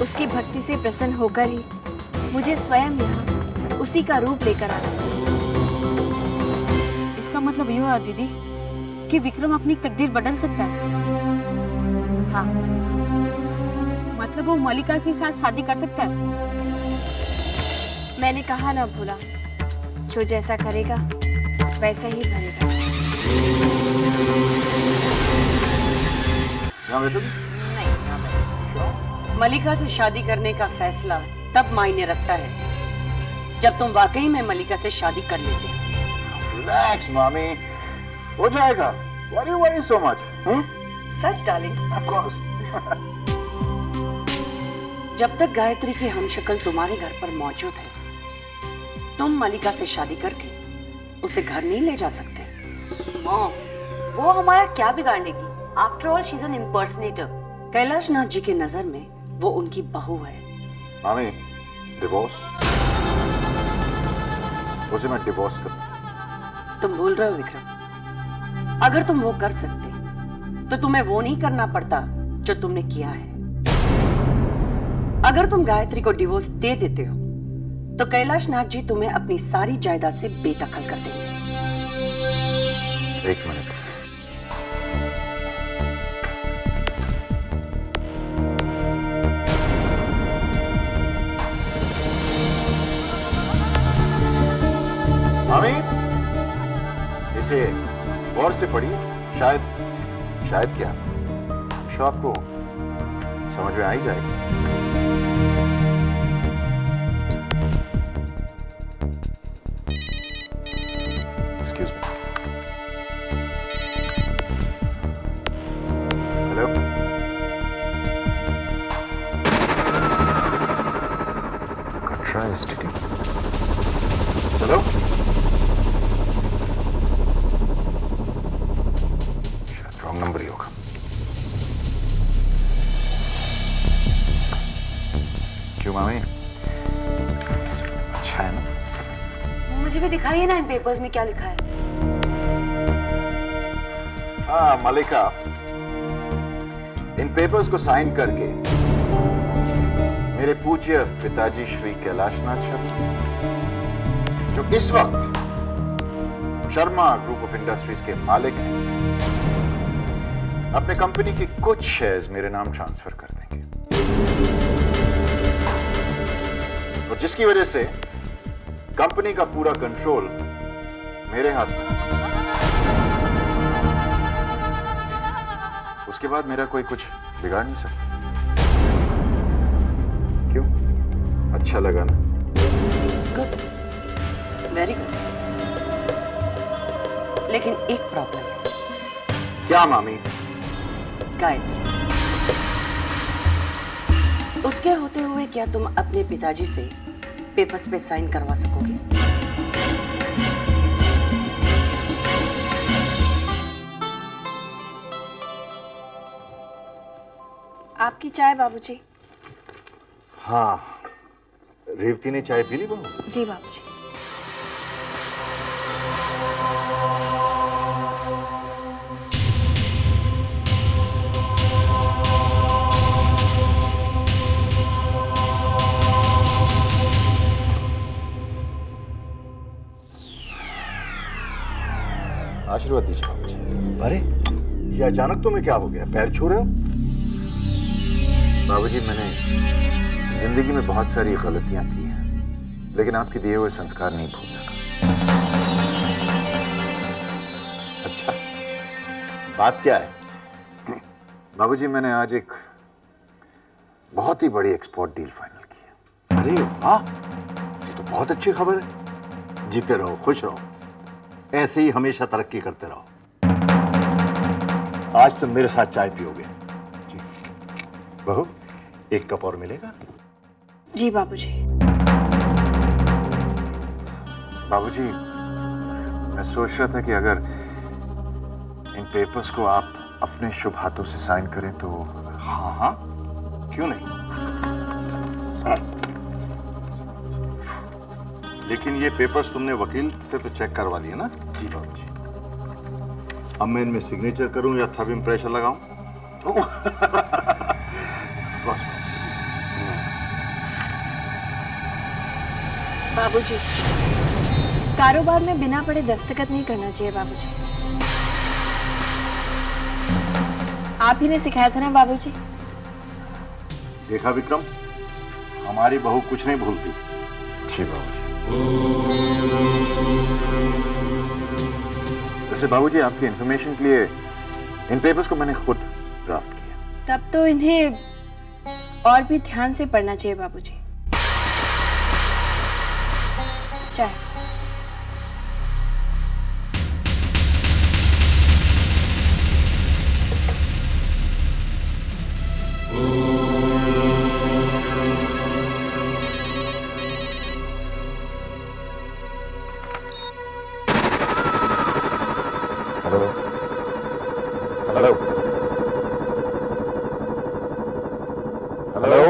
उसकी भक्ति से प्रसन्न होकर ही मुझे स्वयं यहाँ उसी का रूप लेकर आना। इसका इसका मतलब ये हुआ दीदी कि विक्रम अपनी तकदीर बदल सकता है। हाँ, मतलब वो मलिका के साथ शादी कर सकता है। मैंने कहा ना भोला, जो जैसा करेगा वैसा ही भरेगा। मलिका से शादी करने का फैसला तब मायने रखता है जब तुम वाकई में मलिका से शादी कर लेते हो। रिलैक्स मामी, हो जाएगा। Why do you worry so much? Such darling. Of course. जब तक गायत्री की हमशक्ल तुम्हारे घर पर मौजूद है, तुम मलिका से शादी करके उसे घर नहीं ले जा सकते। मॉम, वो हमारा क्या बिगाड़ लेगी? After all she is an impersonator. Kailash Nath ji के नजर में वो उनकी बहू है। मामी, डिवोर्स, उसे मैं डिवोर्स करूं। तुम भूल रहे हो विक्रम, अगर तुम वो कर सकते तो तुम्हें वो नहीं करना पड़ता जो तुमने किया है। अगर तुम गायत्री को डिवोर्स दे देते हो तो कैलाश नाथ जी तुम्हें अपनी सारी जायदाद से बेदखल कर देंगे। एक मिनट। मामी, इसे गौर से पढ़िए, शायद क्या, शो आपको समझ में आ ही जाएगा। Excuse me. Hello, Katra STD. Hello, wrong number ही होगा। क्यों मामी, अच्छा है ना? मुझे भी दिखाइए ना इन पेपर्स में क्या लिखा है। हाँ मलिका, इन पेपर्स को साइन करके मेरे पूज्य पिताजी श्री कैलाशनाथ शर्मा, जो इस वक्त शर्मा ग्रुप ऑफ इंडस्ट्रीज के मालिक हैं, अपने कंपनी के कुछ शेयर्स मेरे नाम ट्रांसफर कर देंगे, और जिसकी वजह से कंपनी का पूरा कंट्रोल मेरे हाथ में। उसके बाद मेरा कोई कुछ बिगाड़ नहीं सकता। क्यों, अच्छा लगा ना? Good, very good. लेकिन एक प्रॉब्लम है। क्या मामी? गायत्री, उसके होते हुए क्या तुम अपने पिताजी से पेपर्स पे साइन करवा सकोगे? आपकी चाय बाबूजी। हाँ, रेवती ने चाय पी ली बहू? जी बाबूजी। आशीर्वाद दीजिए बाबूजी। अरे ये अचानक तुम्हें क्या हो गया, पैर छू रहे हो? बाबूजी, मैंने जिंदगी में बहुत सारी गलतियां की हैं, लेकिन आपके दिए हुए संस्कार नहीं भूल सका। अच्छा, बात क्या है? बाबूजी, मैंने आज एक बहुत ही बड़ी एक्सपोर्ट डील फाइनल की है। अरे वाह, ये तो बहुत अच्छी खबर है। जीते रहो, खुश रहो, ऐसे ही हमेशा तरक्की करते रहो। आज तुम मेरे साथ चाय पियोगे। जी बहू, एक कप और मिलेगा? जी बाबूजी। बाबूजी, मैं सोच रहा था कि अगर इन पेपर्स को आप अपने शुभ हाथों से साइन करें तो। हाँ हाँ, क्यों नहीं? हाँ। लेकिन ये पेपर्स तुमने वकील से तो चेक करवा लिए ना? जी बाबूजी। अब मैं इनमें सिग्नेचर करूं या थंब इम्प्रेशन लगाऊं? बाबूजी, कारोबार में बिना पढ़े दस्तखत नहीं करना चाहिए बाबूजी। आप ही ने सिखाया था ना बाबूजी। देखा विक्रम, हमारी बहू कुछ नहीं भूलती। जी बाबूजी। वैसे बाबूजी, आपकी इंफॉर्मेशन के लिए इन पेपर्स को मैंने खुद ड्राफ्ट किया। तब तो इन्हें और भी ध्यान से पढ़ना चाहिए बाबूजी। चाय। Hello hello hello.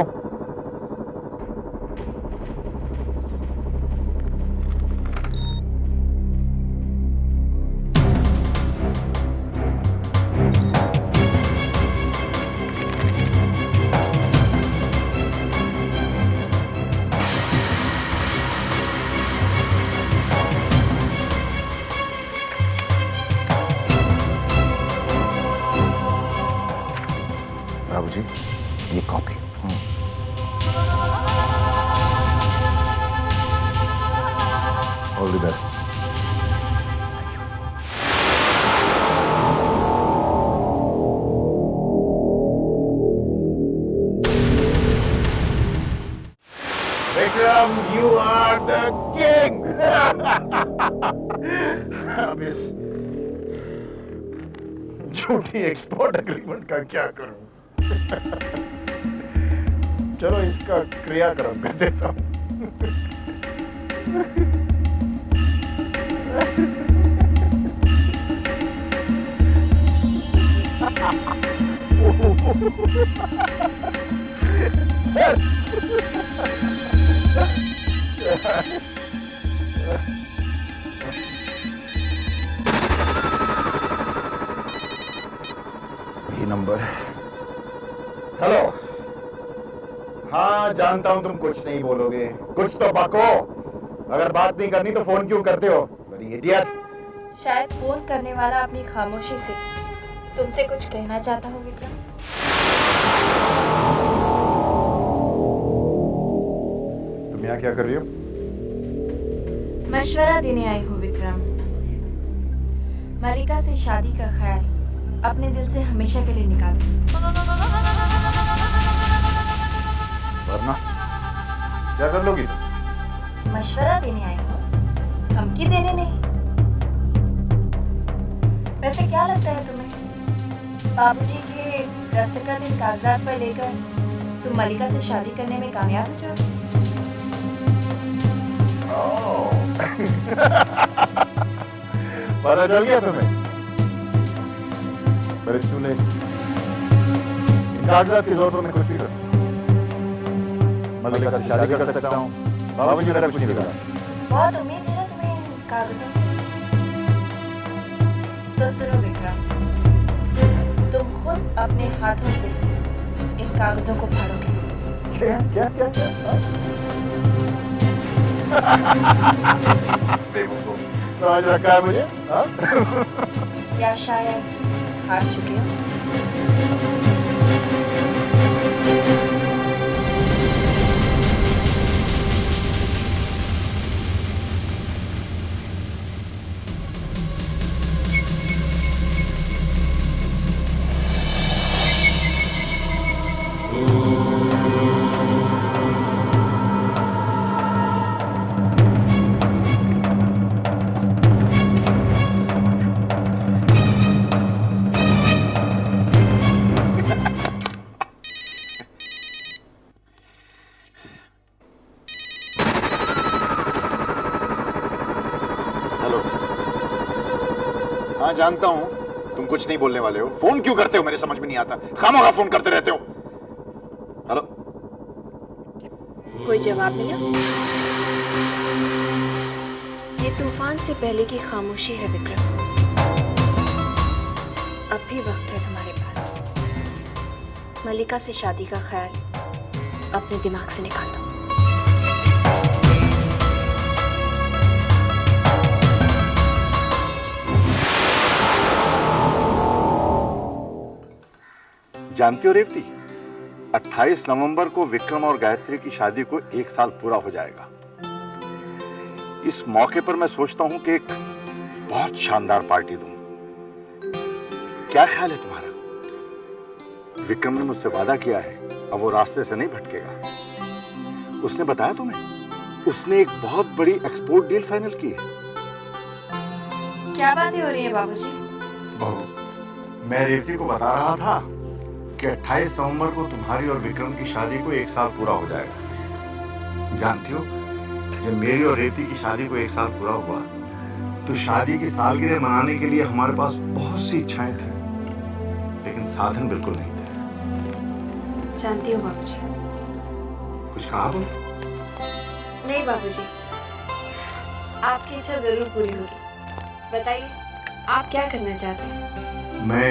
बाबूजी, ये copy. All the best. Vikram, you are the king. अब इस झूठी एक्सपोर्ट एग्रीमेंट का क्या करूं? चलो इसका क्रियाक्रम कर देता हूं। ये नंबर। हेलो। हाँ, जानता हूं तुम कुछ नहीं बोलोगे, कुछ तो बको। अगर बात नहीं करनी तो फोन क्यों करते हो? बड़ी इडियट। शायद फोन करने वाला अपनी खामोशी से तुमसे कुछ कहना चाहता हो विक्रम। तुम यहाँ क्या कर रही हो? मशवरा देने आई हूँ विक्रम। मलिका से शादी का ख्याल अपने दिल से हमेशा के लिए निकाल दो। वरना क्या कर लोगी तुम? मशवरा देने आई हूँ, धमकी देने नहीं। वैसे क्या लगता है तुम्हें, बाबूजी के दस्तखत इन कागजात पर लेकर तुम मलिका से शादी करने में कामयाब हो जाओगे? पता चल गया तुम्हें? पर इस तूने इन कागजात की जरूरत में कुछ भी कर सकता। मलिका से शादी कर सकता हूँ, बाबूजी मेरा कुछ नहीं बिगाड़ा। बहुत उम्मीद है ना तुम्हें इन कागजों से। तो सुनो विक्रम, तुम खुद अपने हाथों से इन कागजों को फाड़ोगे। क्या क्या क्या क्या? समझ रखा है मुझे? या शायद हार चुके हो। हाँ, जानता हूं तुम कुछ नहीं बोलने वाले हो। फोन क्यों करते हो मेरे समझ में नहीं आता। खामोखा फोन करते रहते हो। हेलो। कोई जवाब मिला? ये तूफान से पहले की खामोशी है विक्रम। अब भी वक्त है तुम्हारे पास। मलिका से शादी का ख्याल अपने दिमाग से निकाल दो। जानती हो रेवती, 28 नवंबर को विक्रम और गायत्री की शादी को 1 साल पूरा हो जाएगा। इस मौके पर मैं सोचता हूं कि एक बहुत शानदार पार्टी दूं। क्या ख्याल है तुम्हारा? विक्रम ने मुझसे वादा किया है, अब वो रास्ते से नहीं भटकेगा। उसने बताया तुम्हें, उसने एक बहुत बड़ी एक्सपोर्ट डील फाइनल की है। क्या बातें हो रही है बाबूजी? बहू, मैं रेवती को बता रहा था कि 28 नवंबर को तुम्हारी और विक्रम की शादी को 1 साल पूरा हो जाएगा। जानती हो, जब मेरी और रेवती की शादी को 1 साल पूरा हुआ तो शादी की सालगिरह मनाने के लिए हमारे पास बहुत सी इच्छाएं थी, लेकिन साधन बिल्कुल नहीं थे। जानती हो बाबूजी। कुछ कहा तुम? नहीं बाबूजी, आपकी इच्छा जरूर पूरी होगी। बताइए, आप क्या करना चाहते हैं? मैं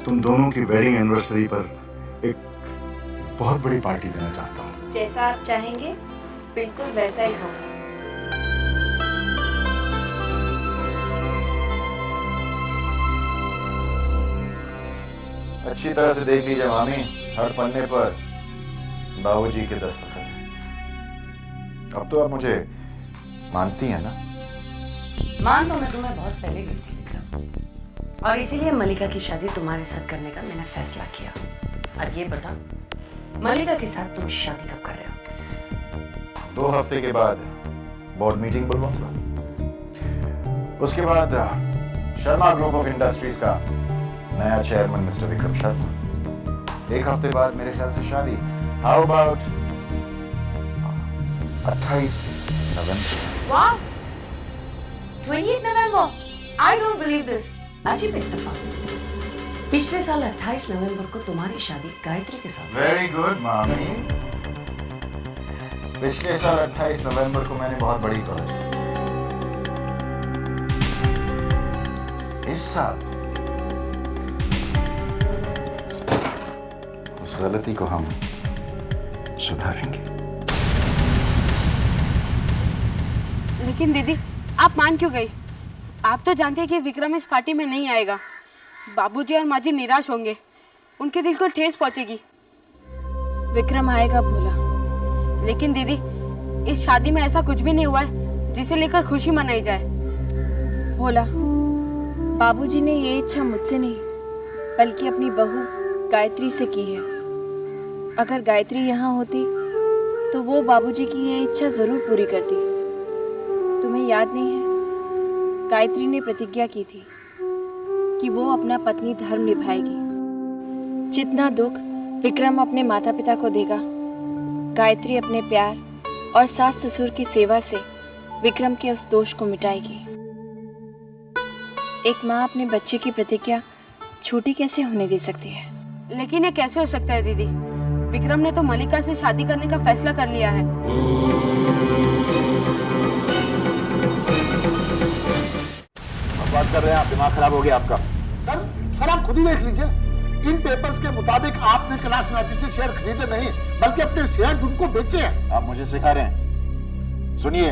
तुम दोनों की वेडिंग एनिवर्सरी पर एक बहुत बड़ी पार्टी देना चाहता हूँ। जैसा आप चाहेंगे बिल्कुल वैसा ही होगा। अच्छी तरह से देख लीजिए मामी, हर पन्ने पर बाबूजी के दस्तखत हैं। अब तो आप मुझे मानती हैं ना? मान तो मैं तुम्हें बहुत पहले गई थी विक्रम, और इसीलिए मलिका की शादी तुम्हारे साथ करने का मैंने फैसला किया। अब ये बता, मलिका के साथ तुम शादी कब कर रहे हो? 2 हफ्ते के बाद बोर्ड मीटिंग बुलवाऊंगा। उसके बाद शर्मा ग्रुप ऑफ इंडस्ट्रीज का नया चेयरमैन मिस्टर विक्रम शर्मा। 1 हफ्ते बाद मेरे ख्याल से शादी। हाउ अबाउट 28 नवंबर? वाह, 28 नवंबर! I don't believe this. अजीब इत्तेफाक। पिछले साल 28 नवंबर को तुम्हारी शादी गायत्री के साथ। वेरी गुड मामी। पिछले साल 28 नवंबर को मैंने बहुत बड़ी गलती की। इस साल उस गलती को हम सुधारेंगे। लेकिन दीदी, आप मान क्यों गई? आप तो जानते हैं कि विक्रम इस पार्टी में नहीं आएगा। बाबूजी और माँ जी निराश होंगे, उनके दिल को ठेस पहुंचेगी। विक्रम आएगा भोला, लेकिन दीदी इस शादी में ऐसा कुछ भी नहीं हुआ है जिसे लेकर खुशी मनाई जाए। भोला, बाबूजी ने ये इच्छा मुझसे नहीं बल्कि अपनी बहू गायत्री से की है। अगर गायत्री यहाँ होती तो वो बाबूजी की ये इच्छा जरूर पूरी करती। तुम्हें याद नहीं है, गायत्री ने प्रतिज्ञा की थी कि वो अपना पत्नी धर्म निभाएगी। जितना दुख विक्रम अपने माता पिता को देगा, गायत्री अपने प्यार और सास ससुर की सेवा से विक्रम के उस दोष को मिटाएगी। एक माँ अपने बच्चे की प्रतिज्ञा छोटी कैसे होने दे सकती है? लेकिन ये कैसे हो सकता है दीदी? विक्रम ने तो मलिका से शादी करने का फैसला कर लिया है। बकवास कर रहे हैं आप, दिमाग खराब हो गया आपका। सर आप खुद ही देख लीजिए, इन पेपर्स के मुताबिक आपने कैलाश नाटी से शेयर खरीदे नहीं बल्कि अपने शेयर उनको बेचे हैं। आप मुझे सिखा रहे हैं? सुनिए,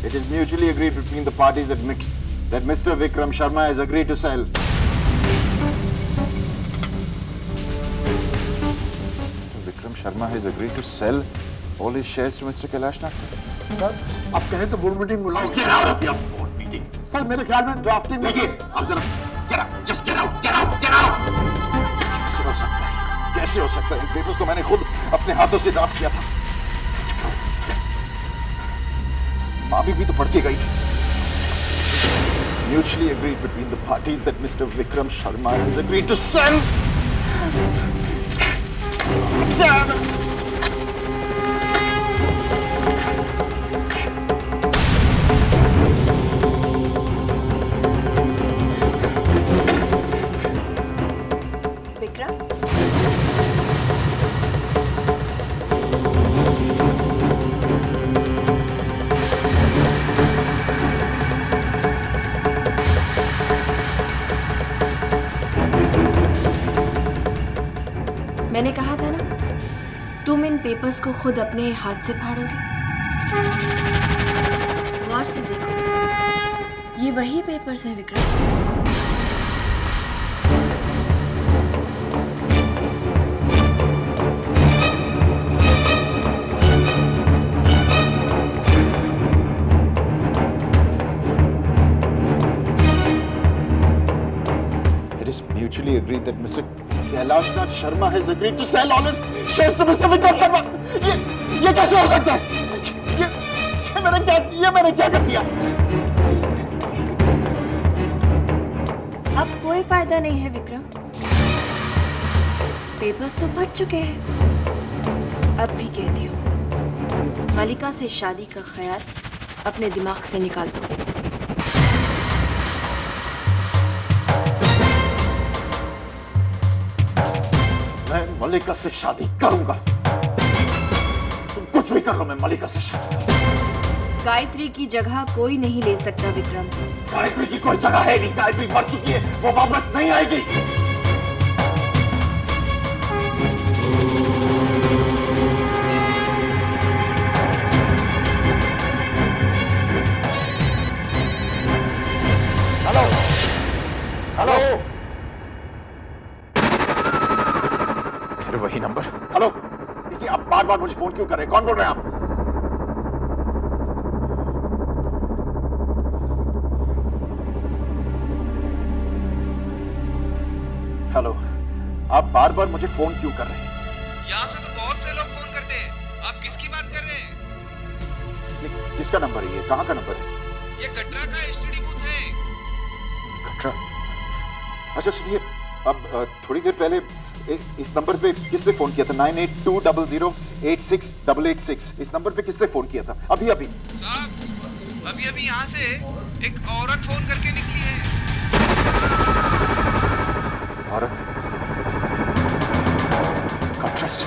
it is mutually agreed between the parties that Mr. Vikram Sharma has agreed to sell. Mr. Vikram Sharma has agreed to sell all his shares to Mr. Kailash Nath sir. Sir आप कहें तो board meeting बुलाओ। Get out of your board meeting. Sir मेरे ख्याल में drafting देखिए, आप जरा get out, just get out, get out, get out. कैसे हो सकता है? कैसे हो सकता है? इन पेपर्स को मैंने खुद अपने हाथों से ड्राफ्ट किया था। माँ भी तो पढ़ के गई थी। Mutually agreed between the parties that Mr. Vikram Sharma has agreed to sell. Damn it. Vikram, मैंने कहा था ना, तुम इन पेपर्स को खुद अपने हाथ से फाड़ोगे। गौर से देखो, ये वही पेपर्स हैं Vikram. mutually agreed that Mr. Kailash Nath Sharma has agreed to sell all his shares to Mr. Vikram Sharma. ये कैसे हो सकता है? ये मैंने क्या कर दिया? अब कोई फायदा नहीं है विक्रम, पेपर्स तो फट चुके हैं। अब भी कहती हूँ, मलिका से शादी का ख्याल अपने दिमाग से निकाल दो। मैं मलिका से शादी करूंगा। तुम कुछ भी कर लो, मैं मलिका से शादी करूंगा। गायत्री की जगह कोई नहीं ले सकता विक्रम। गायत्री की कोई जगह है नहीं, गायत्री मर चुकी है, वो वापस नहीं आएगी। हेलो हेलो, फिर वही नंबर। हेलो, देखिए आप बार बार मुझे फोन क्यों कर रहे हैं? कौन बोल रहे हैं आप? हेलो, आप बार बार मुझे फोन क्यों कर रहे हैं? यहाँ से तो बहुत से लोग फोन करते हैं, आप किसकी बात कर रहे हैं? किसका नंबर है ये? कहाँ का नंबर है? ये कटरा का एसटीडी बूथ है। कटरा? अच्छा सुनिए, अब थोड़ी देर पहले इस नंबर पे किसने फोन किया था? 9820086886। इस नंबर पे किसने फोन किया था? अभी अभी साहब, अभी अभी यहाँ से एक औरत फोन करके निकली है। औरत? कटरा से?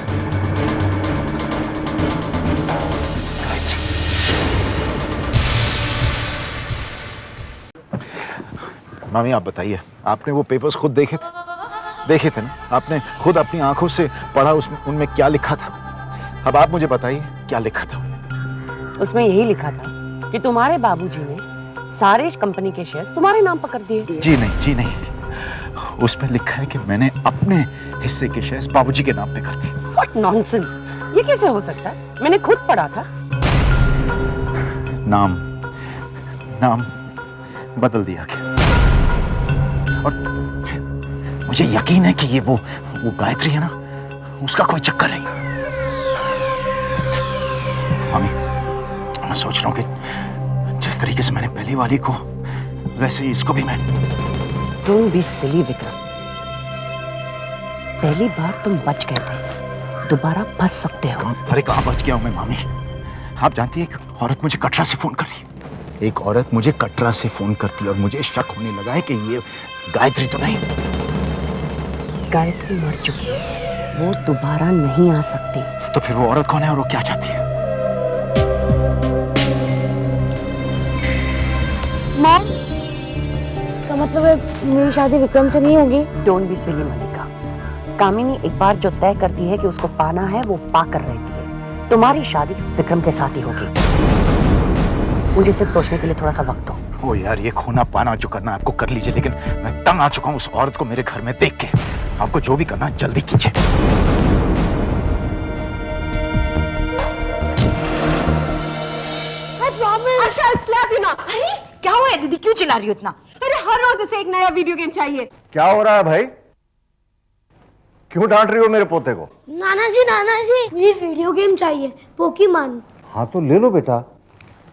मामी आप बताइए, आपने वो पेपर्स खुद देखे थे? देखे थे ना? आपने खुद अपनी आंखों से पढ़ा उसमें, उनमें क्या लिखा था? अब आप मुझे बताइए क्या लिखा था? उसमें यही लिखा था कि तुम्हारे बाबूजी ने सारे कंपनी के शेयर्स तुम्हारे नाम पर कर दिए। जी नहीं, उसमें लिखा है कि मैंने अपने हिस्से के शेयर्स बाबूजी के नाम पे कर दिए। What nonsense! ये कैसे हो सकता है? मैंने खुद पढ़ा था। नाम बदल दिया गया, और मुझे यकीन है कि ये वो गायत्री है ना, उसका कोई चक्कर है। मामी, मैं सोच रहा हूँ कि जिस तरीके से मैंने पहली वाली को, वैसे ही इसको भी मैं। Don't be silly, Vikram. पहली बार तुम बच गए थे, दोबारा फंस सकते हो। अरे कहाँ बच गया हूँ मैं मामी? आप जानती है, एक औरत मुझे कटरा से फोन कर रही है। एक औरत मुझे कटरा से फोन करती, और मुझे शक होने लगा है कि ये गायत्री तो नहीं। गायत्री मर चुकी है, वो दोबारा नहीं आ सकती। तो फिर वो औरत कौन है और वो क्या चाहती है? मॉम, इसका मतलब है मेरी शादी विक्रम से नहीं होगी? डोंट बी सिली मलिका। कामिनी एक बार जो तय करती है कि उसको पाना है, वो पाकर रहती है। तुम्हारी शादी विक्रम के साथ ही होगी। मुझे सिर्फ सोचने के लिए थोड़ा सा वक्त दो। ओ यार, ये खोना पाना जो करना आपको कर लीजिए, लेकिन मैं तंग आ चुका हूँ उस औरत को मेरे घर में देख के। आपको जो भी करना जल्दी कीजिए। अरे क्या हुआ है दीदी, क्यों चिल्ला रही हो इतना? अरे हर रोज इसे एक नया वीडियो गेम चाहिए। क्या हो रहा है भाई? क्यों डांट रही हो मेरे पोते को? नाना जी मुझे वीडियो गेम चाहिए, पोकीमॉन। हाँ तो ले लो बेटा।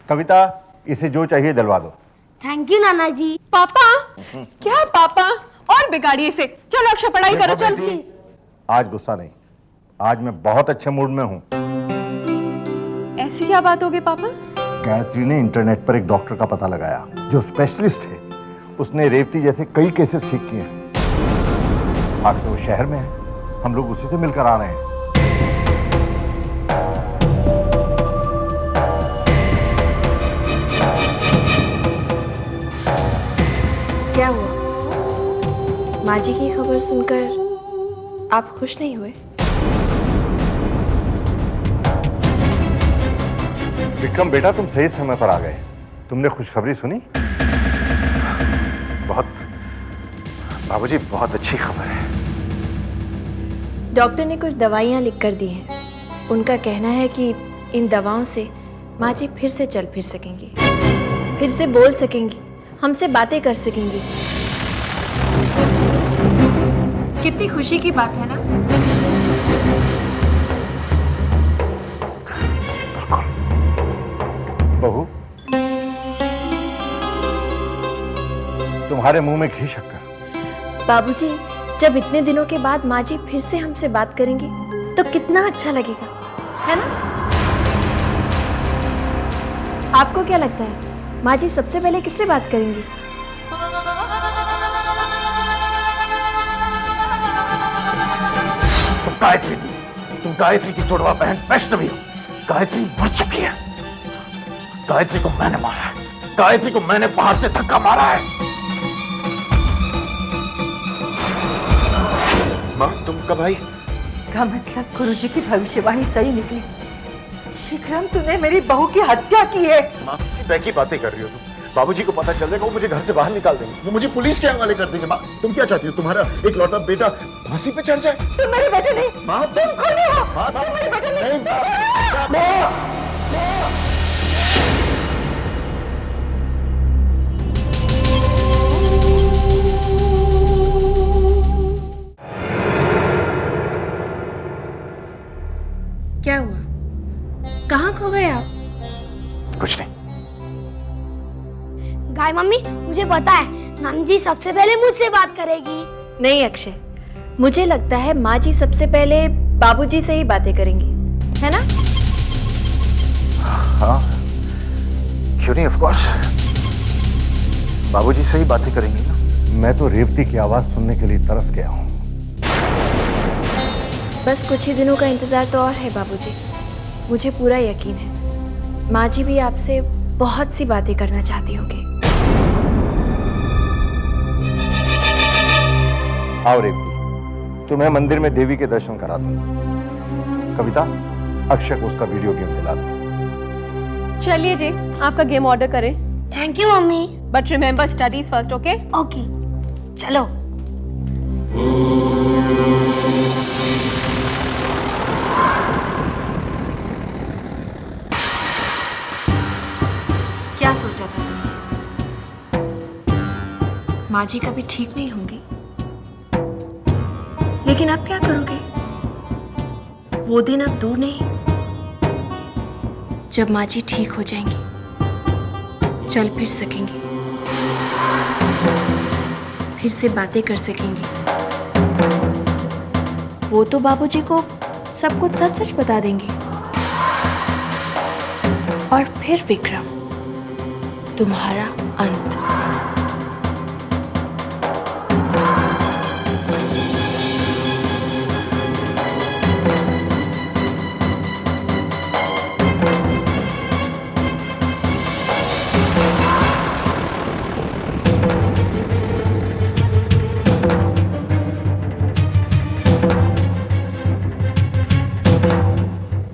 कविता, इसे जो चाहिए दिलवा दो। थैंक यू नाना जी। पापा, क्या पापा? और बिगाड़िए इसे। चलो अक्षय, पढ़ाई करो, चल। आज गुस्सा नहीं, आज मैं बहुत अच्छे मूड में हूँ। ऐसी क्या बात हो गई पापा? गायत्री ने इंटरनेट पर एक डॉक्टर का पता लगाया जो स्पेशलिस्ट है। उसने रेवती जैसे कई केसेस ठीक किए हैं। आज से वो शहर में है, हम लोग उसी से मिलकर आ रहे हैं। क्या हुआ? माँ जी की खबर सुनकर आप खुश नहीं हुए? विक्रम बेटा, तुम सही समय पर आ गए। तुमने खुशखबरी सुनी? बाबूजी, बहुत अच्छी खबर है। डॉक्टर ने कुछ दवाइयाँ लिख कर दी हैं। उनका कहना है कि इन दवाओं से माँ जी फिर से चल फिर सकेंगी, फिर से बोल सकेंगी, हमसे बातें कर सकेंगी। कितनी खुशी की बात है ना। बहू, तुम्हारे मुंह में घी शक्कर। बाबूजी, जब इतने दिनों के बाद माँ जी फिर से हमसे बात करेंगी तो कितना अच्छा लगेगा, है ना? आपको क्या लगता है माँ जी सबसे पहले किससे बात करेंगी? तुम गायत्री की जुड़वा बहन वैष्णवी हो। गायत्री मर चुकी है। गायत्री को मैंने मारा है। गायत्री को मैंने बाहर से धक्का मारा है। माँ तुम कब आई? इसका मतलब गुरुजी की भविष्यवाणी सही निकली। विक्रम, तूने मेरी बहू की हत्या की है। माँ किसी बैकी बातें कर रही हो तुम। बाबूजी को पता चल जाएगा, वो मुझे घर से बाहर निकाल देंगे, वो मुझे पुलिस के हवाले कर देंगे। माँ तुम क्या चाहती हो? तुम्हारा एक लौता बेटा फांसी पे चढ़ जाए? तुम मेरे बेटे नहीं। माँ तुम खूनी हो। माँ तुम मेरे बेटे नहीं। क्या हुआ? कहाँ खो गए आप? कुछ नहीं। गाय मम्मी, मुझे पता है नानी जी सबसे पहले मुझसे बात करेगी। नहीं अक्षय, मुझे लगता है माँ जी सबसे पहले बाबूजी से ही बातें करेंगी, है ना? हाँ क्यों नहीं, ऑफ कोर्स बाबूजी से ही बातें करेंगी ना। मैं तो रेवती की आवाज सुनने के लिए तरस गया हूँ। बस कुछ ही दिनों का इंतजार तो और है बाबूजी। मुझे पूरा यकीन है माँ जी भी आपसे बहुत सी बातें करना चाहती होंगी। आओ रेवती, तुम्हें मंदिर में देवी के दर्शन करा दूं। कविता, अक्षय को उसका वीडियो गेम दिला दो। चलिए जी, आपका गेम ऑर्डर करें। Thank you mummy. But remember studies first, okay? Okay, चलो। क्या सोचा था तुमने? माँ जी कभी ठीक नहीं होंगी, लेकिन अब क्या करोगे? वो दिन अब दूर नहीं जब माँ जी ठीक हो जाएंगी, चल फिर सकेंगी, फिर से बातें कर सकेंगी। वो तो बाबूजी को सब कुछ सच सच बता देंगे। और फिर विक्रम, तुम्हारा अंत।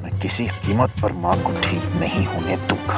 मैं किसी कीमत पर माँ को ठीक नहीं होने दूंगा।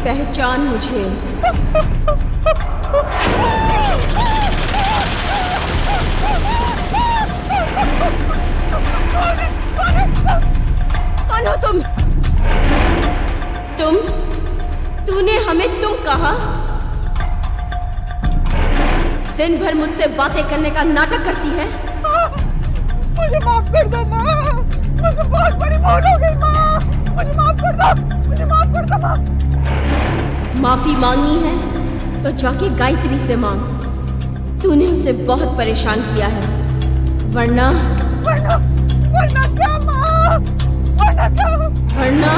पहचान मुझे। कौन हो तुम? तूने हमें तुम कहा? दिन भर मुझसे बातें करने का नाटक करती है। मुझे माफ कर दो माँ, मुझे बहुत बड़ी भूल हो गई माँ, मुझे माफ कर दो, मुझे माफ कर दो माँ। माफी मांगनी है तो जाके गायत्री से मांग। तूने उसे बहुत परेशान किया है, वरना वरना क्या माँ? वरना क्या? वरना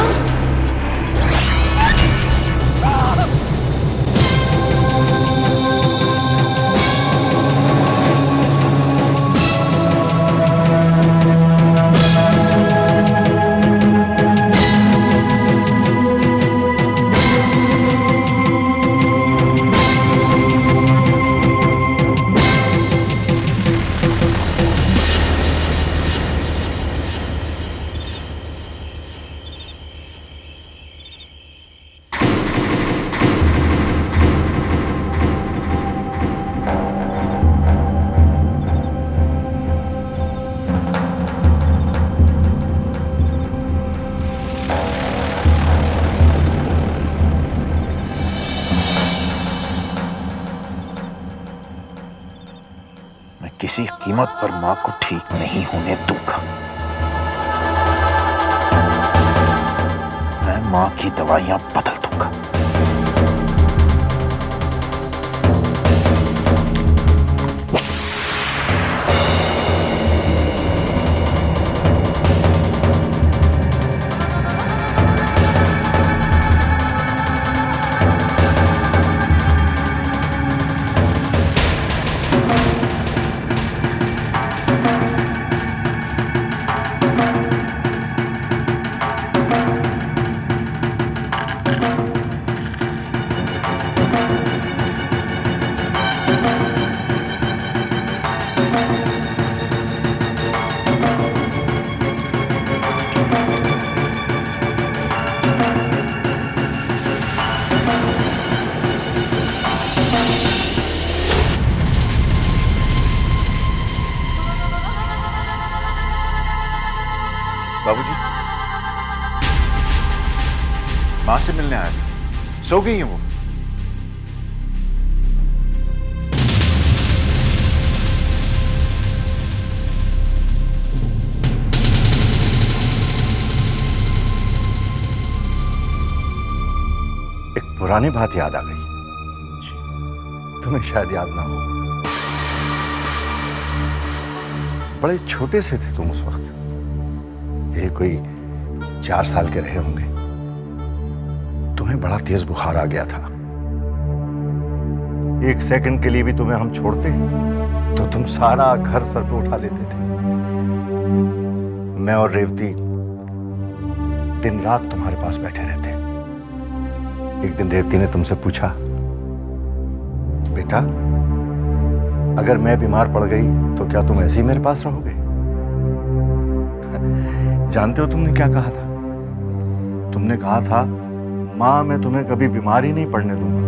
किसी कीमत पर मां को ठीक नहीं होने दूंगा। मैं मां की दवाइयां बदल दूंगा। बाबूजी, मां से मिलने आया था। सो गई है वो? एक पुरानी बात याद आ गई, तुम्हें शायद याद ना हो। बड़े छोटे से थे तुम उस वक्त, ये कोई 4 साल के रहे होंगे। तुम्हें बड़ा तेज बुखार आ गया था। 1 सेकंड के लिए भी तुम्हें हम छोड़ते तो तुम सारा घर सर पे उठा लेते थे। मैं और रेवती दिन रात तुम्हारे पास बैठे रहते। एक दिन रेवती ने तुमसे पूछा, बेटा अगर मैं बीमार पड़ गई तो क्या तुम ऐसे ही मेरे पास रहोगे? जानते हो तुमने क्या कहा था? तुमने कहा था, मां मैं तुम्हें कभी बीमार ही नहीं पड़ने दूंगा।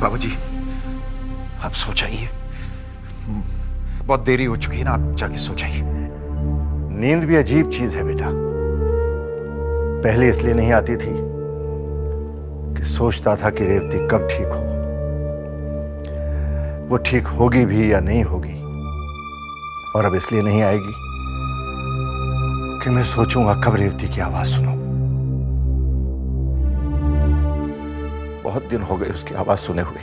बाबूजी, आप सो जाइए। बहुत देरी हो चुकी है ना, आप जाके सो जाइए। नींद भी अजीब चीज है बेटा। पहले इसलिए नहीं आती थी कि सोचता था कि रेवती कब ठीक हो। वो ठीक होगी भी या नहीं होगी। और अब इसलिए नहीं आएगी कि मैं सोचूंगा कब रेवती की आवाज सुनूं। बहुत दिन हो गए उसकी आवाज सुने हुए।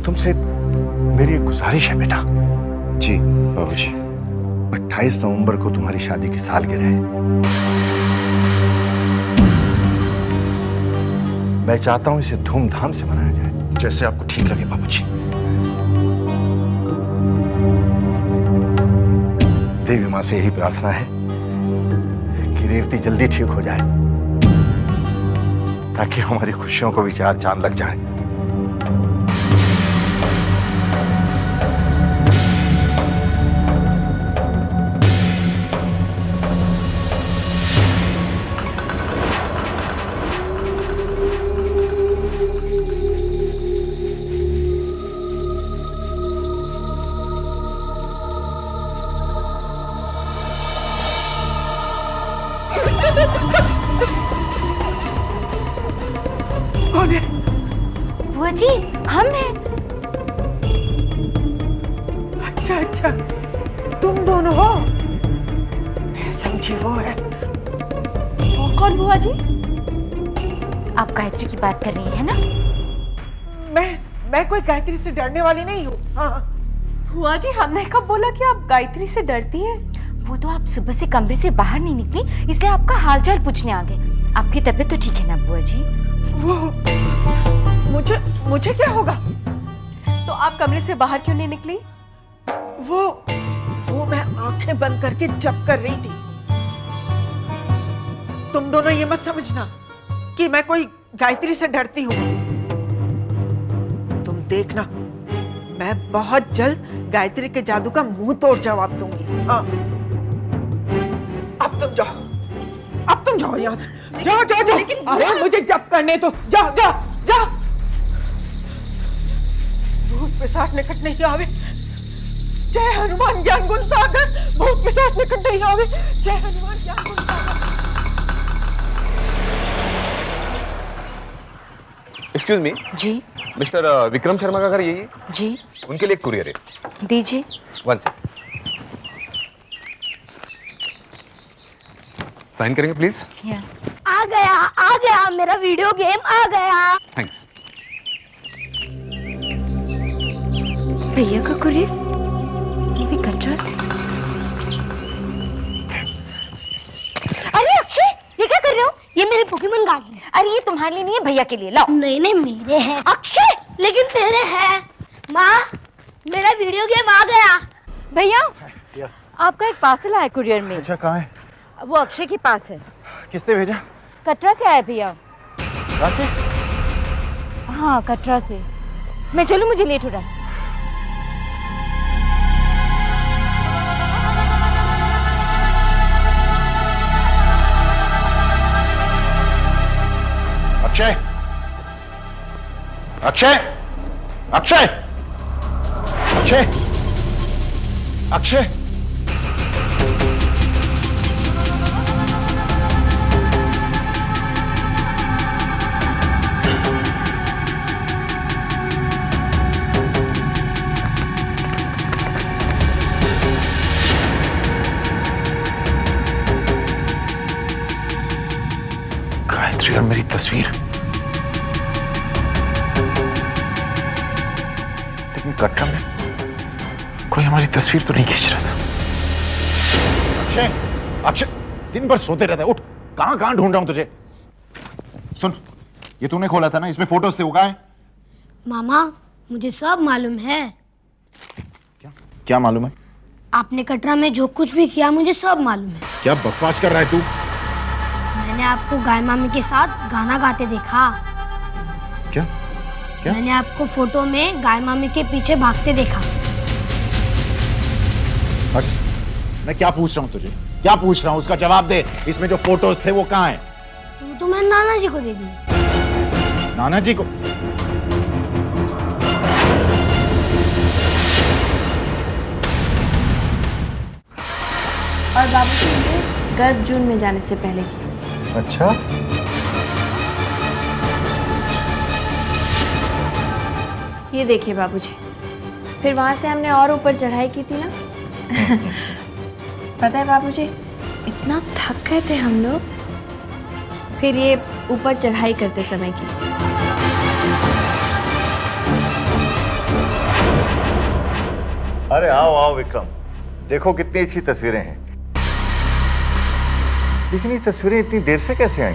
तुमसे मेरी एक गुजारिश है बेटा। जी बाबूजी। 28 नवंबर को तुम्हारी शादी की सालगिरह है। मैं चाहता हूं इसे धूमधाम से मनाया जाए। जैसे आपको ठीक लगे बाबूजी। देवी मां से यही प्रार्थना है कि रेवती जल्दी ठीक हो जाए, ताकि हमारी खुशियों को भी 4 चांद लग जाए। कौन है? बुआ जी, हम हैं। अच्छा अच्छा, तुम दोनों हो? मैं समझी वो है। वो कौन बुआ जी? आप गायत्री की बात कर रही हैं ना? मैं कोई गायत्री से डरने वाली नहीं हूँ। हाँ। बुआ जी, हमने कब बोला कि आप गायत्री से डरती हैं? वो तो आप सुबह से कमरे से बाहर नहीं निकली, इसलिए आपका हालचाल पूछने आ गए। आपकी तबीयत तो ठीक है ना बुआ जी? वो मुझे क्या होगा? तो आप कमरे से बाहर क्यों नहीं निकली? वो मैं आंखें बंद करके जप कर रही थी। तुम दोनों ये मत समझना कि मैं कोई गायत्री से डरती हूँ। तुम देखना, मैं बहुत जल्द गायत्री के जादू का मुंह तोड़ जवाब दूंगी। हाँ, अब तुम जाओ यहाँ से। जाओ। अरे मुझे जप करने दो। जाओ। पिशाच निकट नहीं आवे। जय हनुमान ज्ञान गुण सागर, भूत पिशाच निकट नहीं आवे। जय हनुमान ज्ञान गुण सागर। एक्सक्यूज मी जी मिस्टर विक्रम शर्मा का घर यही है? जी उनके लिए एक कुरियर है। दीजिए। वन सेकंड, साइन करेंगे प्लीज। आ गया मेरा वीडियो गेम आ गया। थैंक्स। भैया का कुरियर, ये भी कटरा से। अरे अक्षय, ये क्या कर रहे हो? ये मेरे पोकेमोन कार्ड हैं। अरे ये तुम्हारे लिए नहीं है, भैया के लिए। लाओ। नहीं नहीं मेरे हैं। अक्षय लेकिन तेरे हैं। माँ मेरा वीडियो गेम आ गया। भैया आपका एक पार्सल आया कुरियर में। अच्छा, कहाँ है? वो अक्षय के पास है। किसने भेजा? कटरा से आया भैया। कहाँ से? हाँ कटरा से। मैं चलूं, मुझे लेट हो रहा है। अक्षय, अक्षय, अक्षय, अक्षय, अक्षय। गायत्री और मेरी तस्वीर, लेकिन कटरा में कोई हमारी तस्वीर तो नहीं खींच रहा था। अक्षय, अक्षय, दिन भर सोते रहता है। उठ, कहां कहां ढूंढ रहा हूं तुझे। सुन, ये तूने खोला था ना, इसमें फोटोज थे, वो कहां है? मामा मुझे सब मालूम है। क्या मालूम है? आपने कटरा में जो कुछ भी किया मुझे सब मालूम है। क्या बकवास कर रहा है तू? मैंने आपको गाय मामी के साथ गाना गाते देखा। क्या? क्या? मैंने आपको फोटो में गाय मामी के पीछे भागते देखा। मैं क्या पूछ रहा हूँ तुझे, क्या पूछ rहा हूँ, उसका जवाब दे। इसमें जो फोटोज थे वो कहाँ हैं? वो तो मैंने नाना जी को दे दी। नाना जी को? और बाबूजी ये गर्भ जून में जाने से पहले की। अच्छा, ये देखिए बाबूजी, फिर वहां से हमने और ऊपर चढ़ाई की थी ना। पता है बाबूजी, इतना थक गए थे हम लोग, फिर ये ऊपर चढ़ाई करते समय की। अरे आओ आओ विक्रम, देखो कितनी अच्छी तस्वीरें हैं। लेकिन ये तस्वीरें इतनी देर से कैसे आई?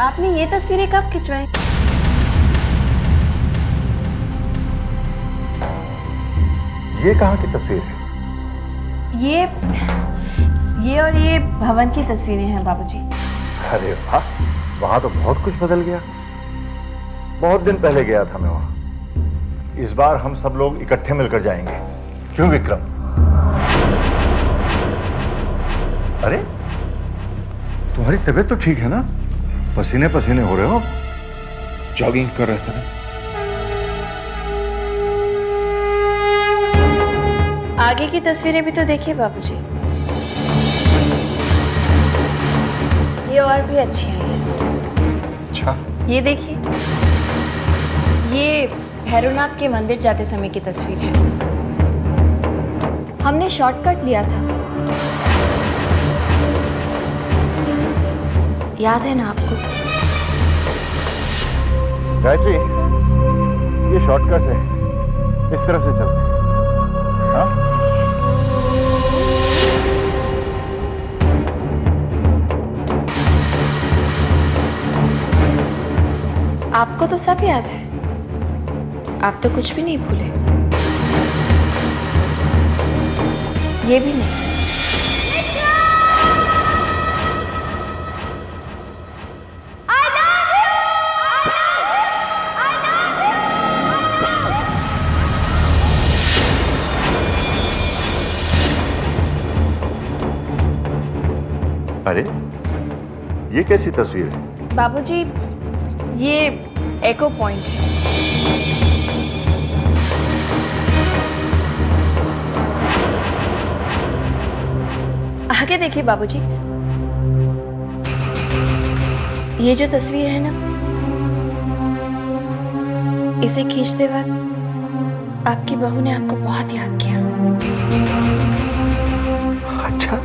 आपने ये तस्वीरें कब खिंचवाई? ये कहाँ की तस्वीर है? ये और ये भवन की तस्वीरें हैं बाबूजी। अरे वाह, वहां तो बहुत कुछ बदल गया। बहुत दिन पहले गया था मैं वहां। इस बार हम सब लोग इकट्ठे मिलकर जाएंगे, क्यों विक्रम? अरे तुम्हारी तबीयत तो ठीक है ना? पसीने पसीने हो रहे हो। जॉगिंग कर रहा था ना। आगे की तस्वीरें भी तो देखिए बाबूजी, ये और भी अच्छी आई हैं। अच्छा, ये देखिए, ये भैरवनाथ के मंदिर जाते समय की तस्वीर है। हमने शॉर्टकट लिया था, याद है ना आपको? गायत्री, ये शॉर्टकट है, इस तरफ से चलते हैं। हाँ? आपको तो सब याद है, आप तो कुछ भी नहीं भूले। ये भी नहीं। अरे ये कैसी तस्वीर है? बाबूजी, ये एको पॉइंट है। आगे देखिए बाबूजी, ये जो तस्वीर है ना, इसे खींचते वक्त आपकी बहू ने आपको बहुत याद किया। अच्छा,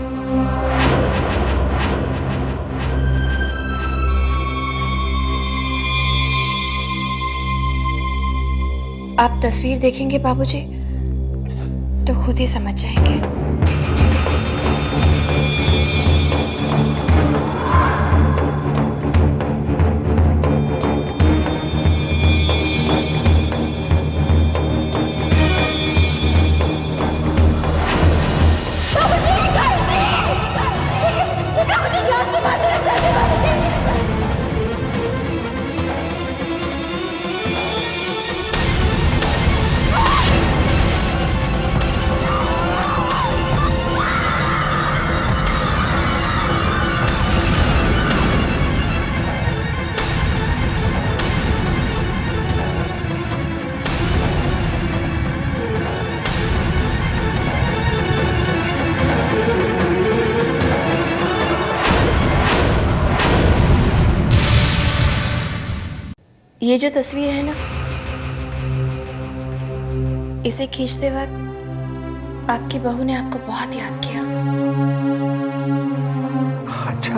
आप तस्वीर देखेंगे बाबूजी तो खुद ही समझ जाएंगे। ये जो तस्वीर है ना, इसे खींचते वक्त आपकी बहू ने आपको बहुत याद किया। अच्छा,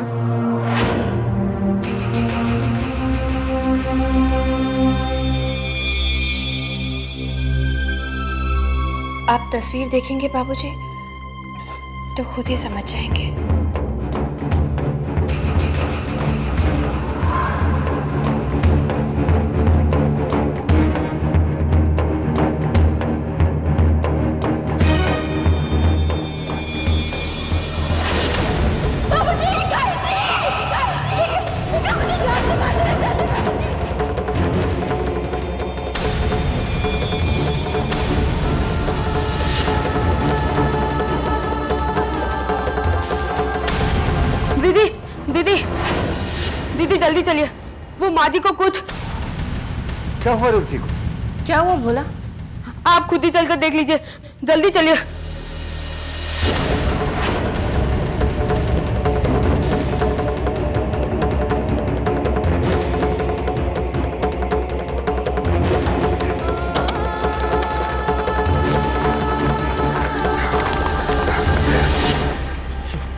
आप तस्वीर देखेंगे बाबूजी तो खुद ही समझ जाएंगे। दीदी जल्दी चलिए, वो माँ जी को कुछ। क्या हुआ रेवती को? क्या हुआ भोला? आप खुद ही चलकर देख लीजिए, जल्दी चलिए।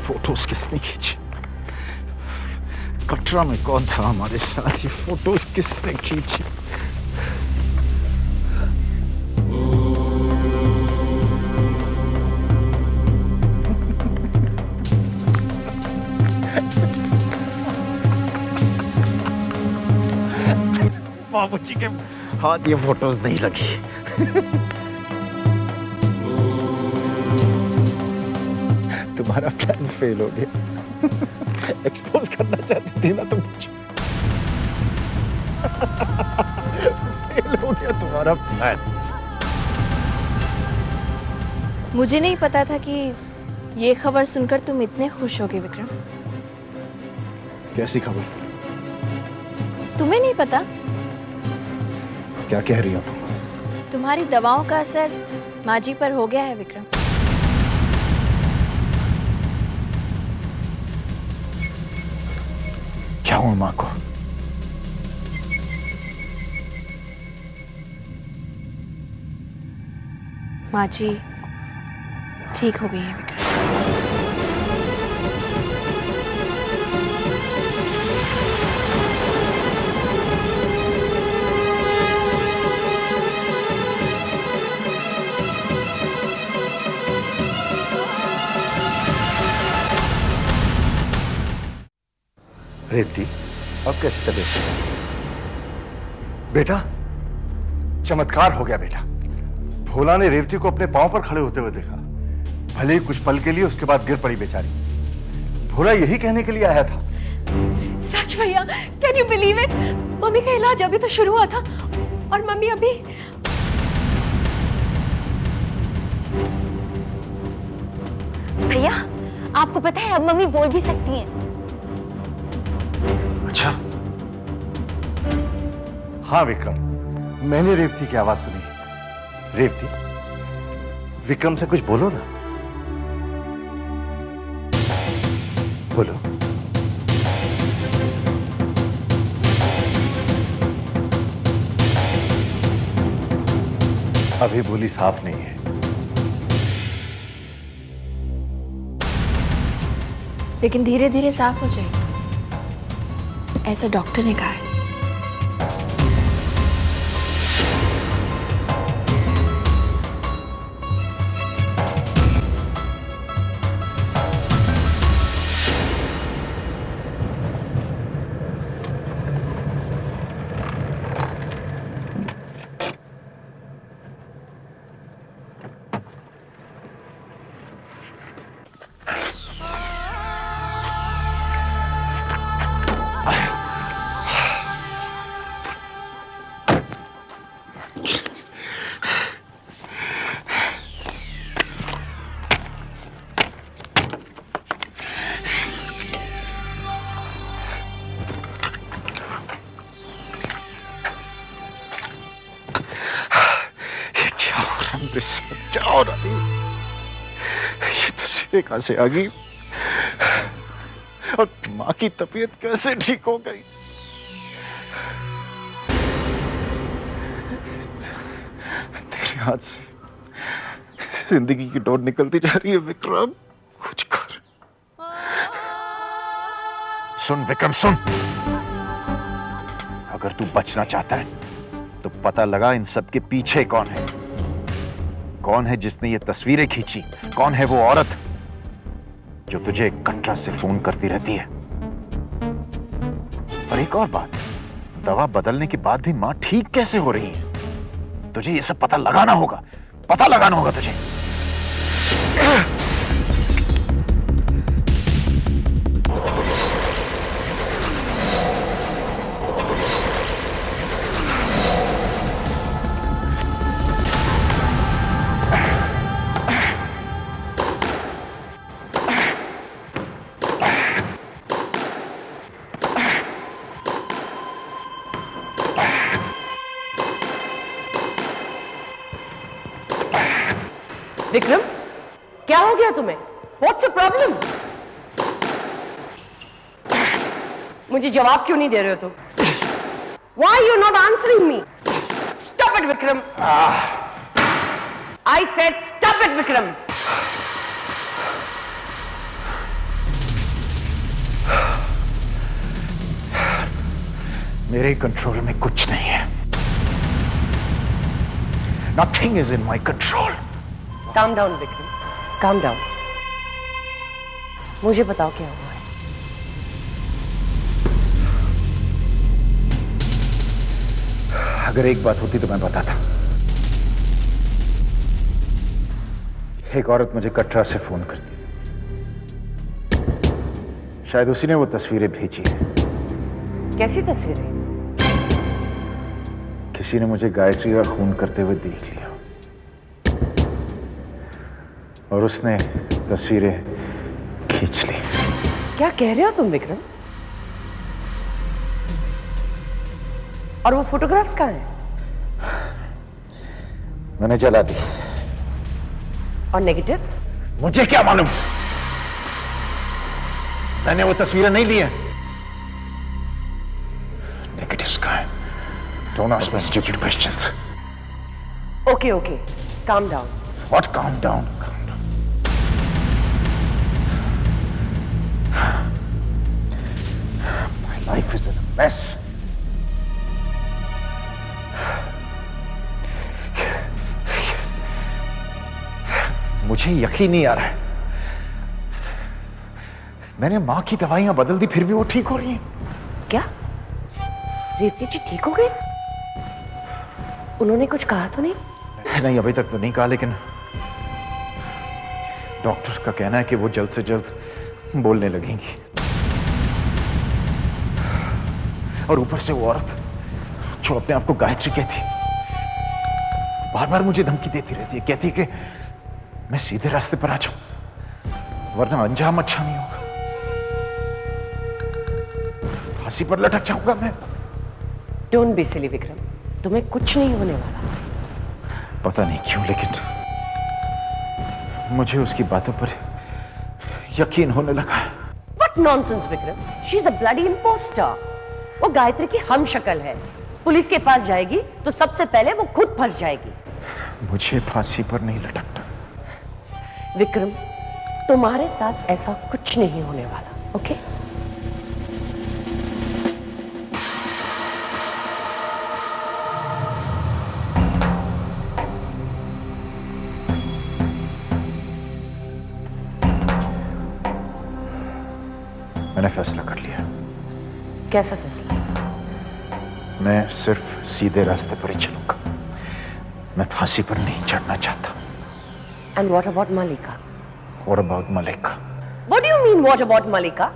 फोटोज किसने खींची? कटरा में कौन था हमारे साथ? ये फोटोज किसने खींची? बाबूजी के हाथ ये फोटोज नहीं लगी। तुम्हारा प्लान फेल हो गया। एक्सपोज करना चाहती थी ना तुम मुझे। फेल हो गया तुम्हारा प्लान। मुझे नहीं पता था कि ये खबर सुनकर तुम इतने खुश होगे विक्रम। कैसी खबर? तुम्हें नहीं पता? क्या कह रही हो तुम? तुम्हारी दवाओं का असर माँ जी पर हो गया है विक्रम। क्या हुआ माँ को? माँ जी ठीक हो गई है विक्रम। रेवती, अब कैसी तबीयत है? बेटा, चमत्कार हो गया बेटा। भोला ने रेवती को अपने पांव पर खड़े होते हुए देखा। भले ही कुछ पल के लिए, उसके बाद गिर पड़ी बेचारी। भोला यही कहने के लिए आया था। सच भैया, can you believe it? Mummy का इलाज अभी तो शुरू हुआ था और मम्मी अभी। भैया, आपको पता है अब मम्मी बोल भी सकती हैं। अच्छा, हाँ विक्रम, मैंने रेवती की आवाज सुनी। रेवती, विक्रम से कुछ बोलो ना। बोलो। अभी बोली साफ नहीं है। लेकिन धीरे धीरे साफ हो जाएगी, ऐसा डॉक्टर ने कहा है। क्या हो रहा है? ये तस्वीरें कहां से आ गई और मां की तबीयत कैसे ठीक हो गई? तेरे हाथ से जिंदगी की डोर निकलती जा रही है विक्रम, कुछ कर। सुन विक्रम सुन, अगर तू बचना चाहता है तो पता लगा इन सब के पीछे कौन है। कौन है जिसने ये तस्वीरें खींची? कौन है वो औरत जो तुझे कटरा से फोन करती रहती है? और एक और बात, दवा बदलने के बाद भी मां ठीक कैसे हो रही है? तुझे ये सब पता लगाना होगा तुझे। विक्रम, क्या हो गया तुम्हें? What's your problem? मुझे जवाब क्यों नहीं दे रहे हो तुम? Why are you not answering me? Stop it, Vikram. I said stop it, Vikram. मेरे कंट्रोल में कुछ नहीं है। Nothing is in my control. Calm down, Vikram. Calm down. मुझे बताओ क्या हुआ है? अगर एक बात होती तो मैं बताता। एक औरत मुझे कटरा से फोन करती, शायद उसी ने वो तस्वीरें भेजी है। कैसी तस्वीरें? किसी ने मुझे गायत्री का खून करते हुए देख लिया और उसने तस्वीरें खींच ली। क्या कह रहे हो तुम विक्रम? और वो फोटोग्राफ्स कहाँ हैं? मैंने जला दी। और नेगेटिव्स? मुझे क्या मालूम, मैंने वो तस्वीरें नहीं ली हैं। नेगेटिव्स कहाँ हैं? Don't ask me stupid questions. Okay, okay. Calm down. What calm down? Calm down. My life is in a mess. मुझे यकीन नहीं आ रहा है। मैंने मां की दवाइयां बदल दी, फिर भी वो ठीक हो रही हैं। क्या रेवती जी ठीक हो गई? उन्होंने कुछ कहा तो नहीं? नहीं, अभी तक तो नहीं कहा, लेकिन डॉक्टर का कहना है कि वो जल्द से जल्द बोलने लगेंगी। और ऊपर से वो औरत जो अपने आप को गायत्री कहती, बार बार मुझे धमकी देती रहती है, कहती कि मैं सीधे रास्ते पर आ जाऊं वरना अंजाम अच्छा नहीं होगा, फांसी पर लटक जाऊंगा मैं। डोंट बी सिली विक्रम, तुम्हें कुछ नहीं होने वाला। पता नहीं क्यों, लेकिन मुझे उसकी बातों पर यकीन होने लगा है। What what nonsense Vikram, she is a bloody impostor. वो गायत्री की हम शक्ल है, पुलिस के पास जाएगी तो सबसे पहले वो खुद फंस जाएगी। मुझे फांसी पर नहीं लटकना। विक्रम, तुम्हारे साथ ऐसा कुछ नहीं होने वाला, ओके? मैंने फैसला कर लिया। कैसा फैसला? मैं सिर्फ सीधे रास्ते पर ही चलूंगा। मैं फांसी पर नहीं चढ़ना चाहता। And what about Mallika? What about Mallika? What do you mean what about Mallika?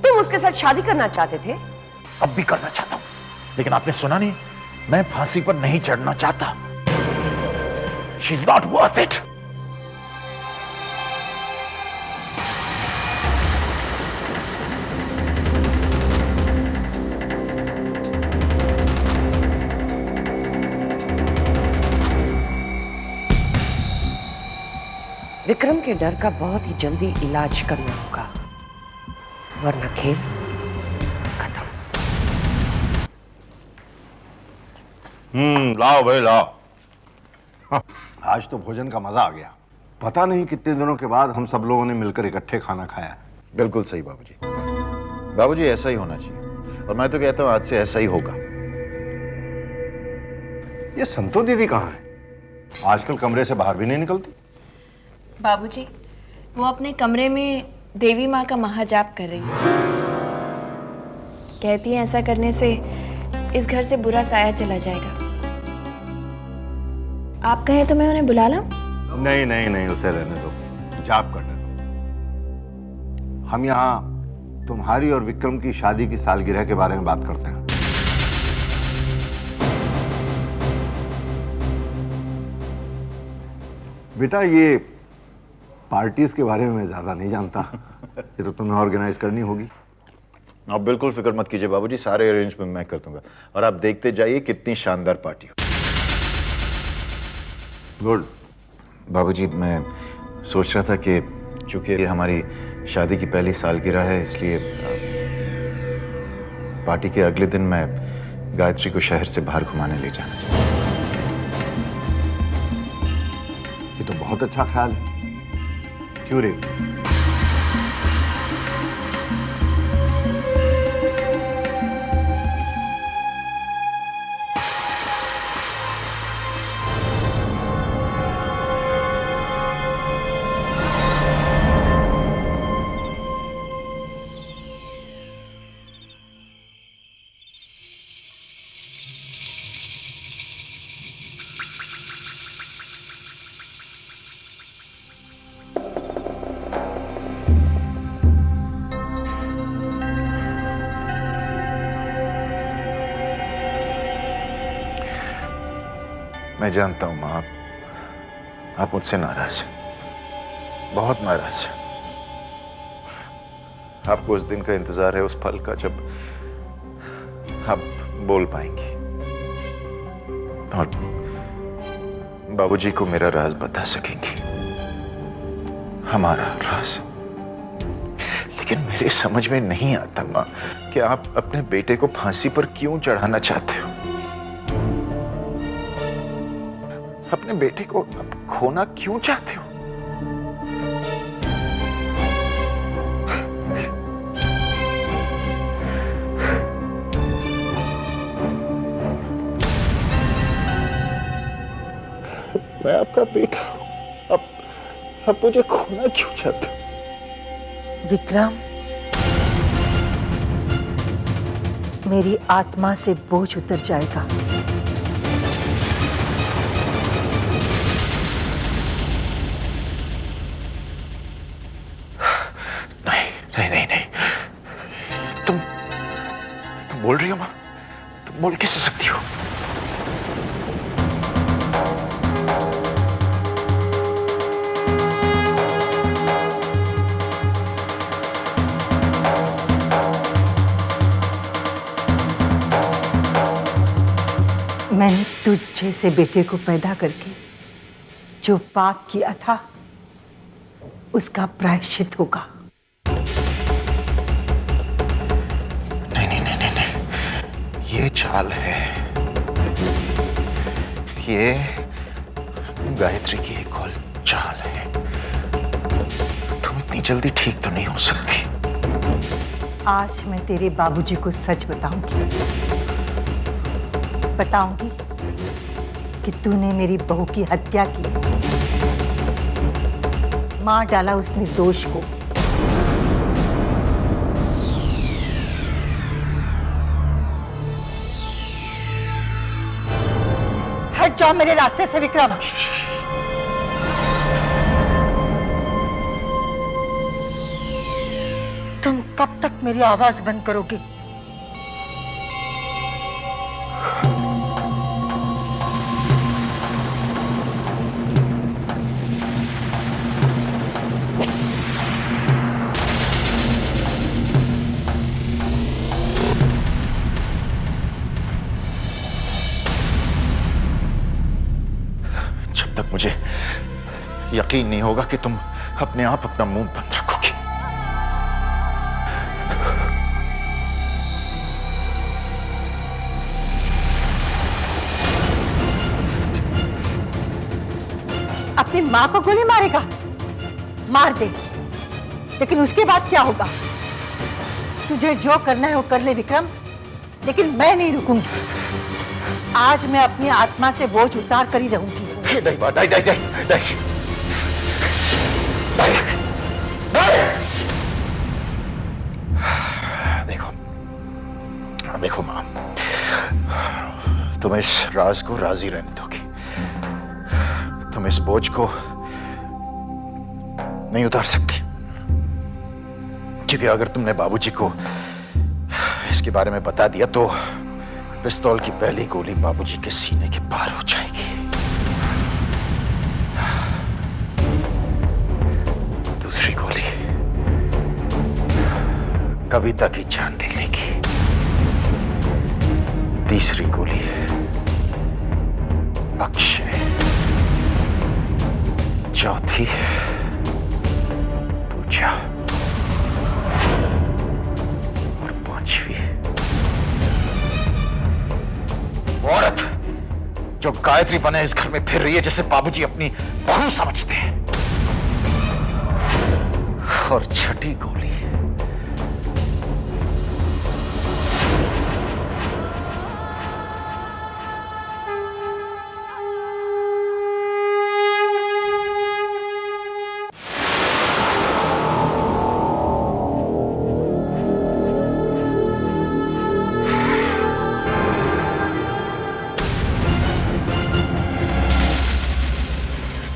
तुम उसके साथ शादी करना चाहते थे? अब भी करना चाहता हूं, लेकिन आपने सुना नहीं, मैं फांसी पर नहीं चढ़ना चाहता। She's not worth it. Vikram के डर का बहुत ही जल्दी इलाज करना होगा, वरना खेल खत्म। लाओ भाई लाओ। हाँ, आज तो भोजन का मजा आ गया। पता नहीं कितने दिनों के बाद हम सब लोगों ने मिलकर इकट्ठे खाना खाया। बिल्कुल सही बाबूजी। बाबूजी ऐसा ही होना चाहिए, और मैं तो कहता हूं आज से ऐसा ही होगा। ये संतो दीदी कहाँ है? आजकल कमरे से बाहर भी नहीं निकलती। बाबूजी, वो अपने कमरे में देवी माँ का महाजाप कर रही है। कहती है ऐसा करने से इस घर से बुरा साया चला जाएगा। आप कहें तो मैं उन्हें बुला लाऊं? नहीं नहीं नहीं, उसे रहने दो, जाप करने दो। हम यहाँ तुम्हारी और विक्रम की शादी की सालगिरह के बारे में बात करते हैं। बेटा, ये पार्टीज के बारे में मैं ज्यादा नहीं जानता। ये तो तुम्हें ऑर्गेनाइज करनी होगी। आप बिल्कुल फिक्र मत कीजिए बाबूजी, सारे अरेंजमेंट मैं कर दूंगा, और आप देखते जाइए कितनी शानदार पार्टी हो। गुड। बाबूजी, मैं सोच रहा था कि चूंकि ये हमारी शादी की पहली सालगिरह है, इसलिए पार्टी के अगले दिन मैं गायत्री को शहर से बाहर घुमाने ले जाना चाहता हूं। ये तो बहुत अच्छा ख्याल है। क्यों रे? मैं जानता हूं मां, आप मुझसे नाराज हैं, बहुत नाराज हैं। आपको उस दिन का इंतजार है, उस पल का जब आप बोल पाएंगी और बाबूजी को मेरा राज बता सकेंगी, हमारा राज। लेकिन मेरे समझ में नहीं आता मां कि आप अपने बेटे को फांसी पर क्यों चढ़ाना चाहते हो। अपने बेटे को आप खोना क्यों चाहते हो? मैं आपका बेटा हूं, आप मुझे खोना क्यों चाहते हो? विक्रम, मेरी आत्मा से बोझ उतर जाएगा। नहीं, तुम बोल रही हो मां? तुम बोल कैसे सकती हो? मैंने तुझ जैसे बेटे को पैदा करके जो पाप किया था, उसका प्रायश्चित होगा। ये चाल है, ये गायत्री की एक और चाल है। तुम इतनी जल्दी ठीक तो नहीं हो सकती। आज मैं तेरे बाबूजी को सच बताऊंगी कि तूने मेरी बहू की हत्या की। मार डाला उस निर्दोष को। हट जाओ मेरे रास्ते से विक्रम। तुम कब तक मेरी आवाज बंद करोगे? जब तक मुझे यकीन नहीं होगा कि तुम अपने आप अपना मुंह बंद रखोगे। अपनी मां को गोली मारेगा? मार दे, लेकिन उसके बाद क्या होगा? तुझे जो करना है वो कर ले विक्रम, लेकिन मैं नहीं रुकूंगी। आज मैं अपनी आत्मा से बोझ उतार कर ही रहूंगी। नहीं, देखो मां, तुम इस राज को राजी रहने दोगी? तुम इस बोझ को नहीं उतार सकती, क्योंकि अगर तुमने बाबूजी को इसके बारे में बता दिया तो पिस्तौल की पहली गोली बाबूजी के सीने के पार हो जाएगी। दूसरी गोली कविता की जान ले लेगी। तीसरी गोली अक्षय, चौथी पूजा और पांचवी औरत जो गायत्री बने इस घर में फिर रही है, जिसे बाबूजी अपनी बहू समझते हैं। और छठी गोली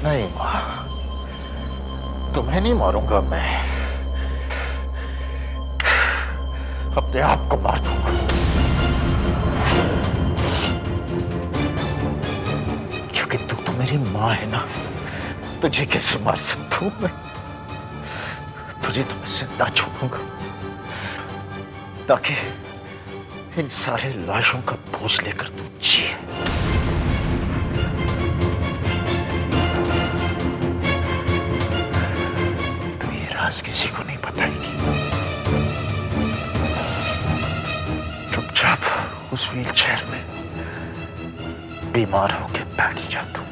नहीं मां, तुम्हें नहीं मारूंगा मैं, अपने आप को मार दूंगा। क्योंकि तू तो मेरी मां है ना, तुझे कैसे मार सकता हूं मैं? तुझे तो मैं जिंदा छोड़ूंगा ताकि इन सारे लाशों का बोझ लेकर तू जिए। राज किसी को नहीं बताएगी। चुपचाप उस व्हीलचेयर में बीमार होकर बैठ जा तू।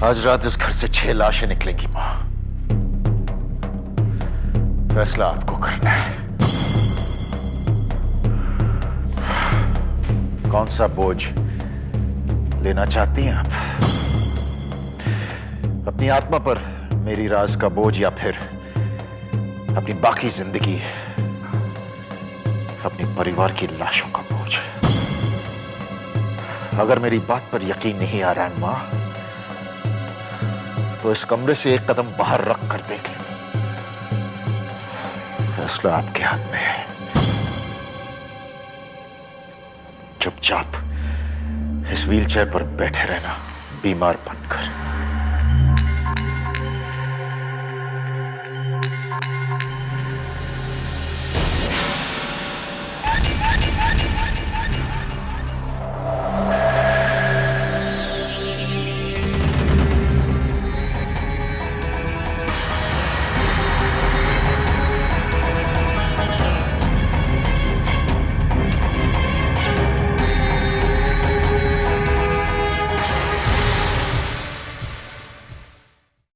आज रात इस घर से 6 लाशें निकलेंगी मां। फैसला आपको करना है। कौन सा बोझ लेना चाहती हैं आप? अपनी आत्मा पर मेरी राज का बोझ, या फिर अपनी बाकी जिंदगी अपने परिवार की लाशों का बोझ? अगर मेरी बात पर यकीन नहीं आ रहा है मां, तो इस कमरे से एक कदम बाहर रख कर देख लें। फैसला आपके हाथ में है। चुपचाप इस व्हीलचेयर पर बैठे रहना, बीमार बनकर।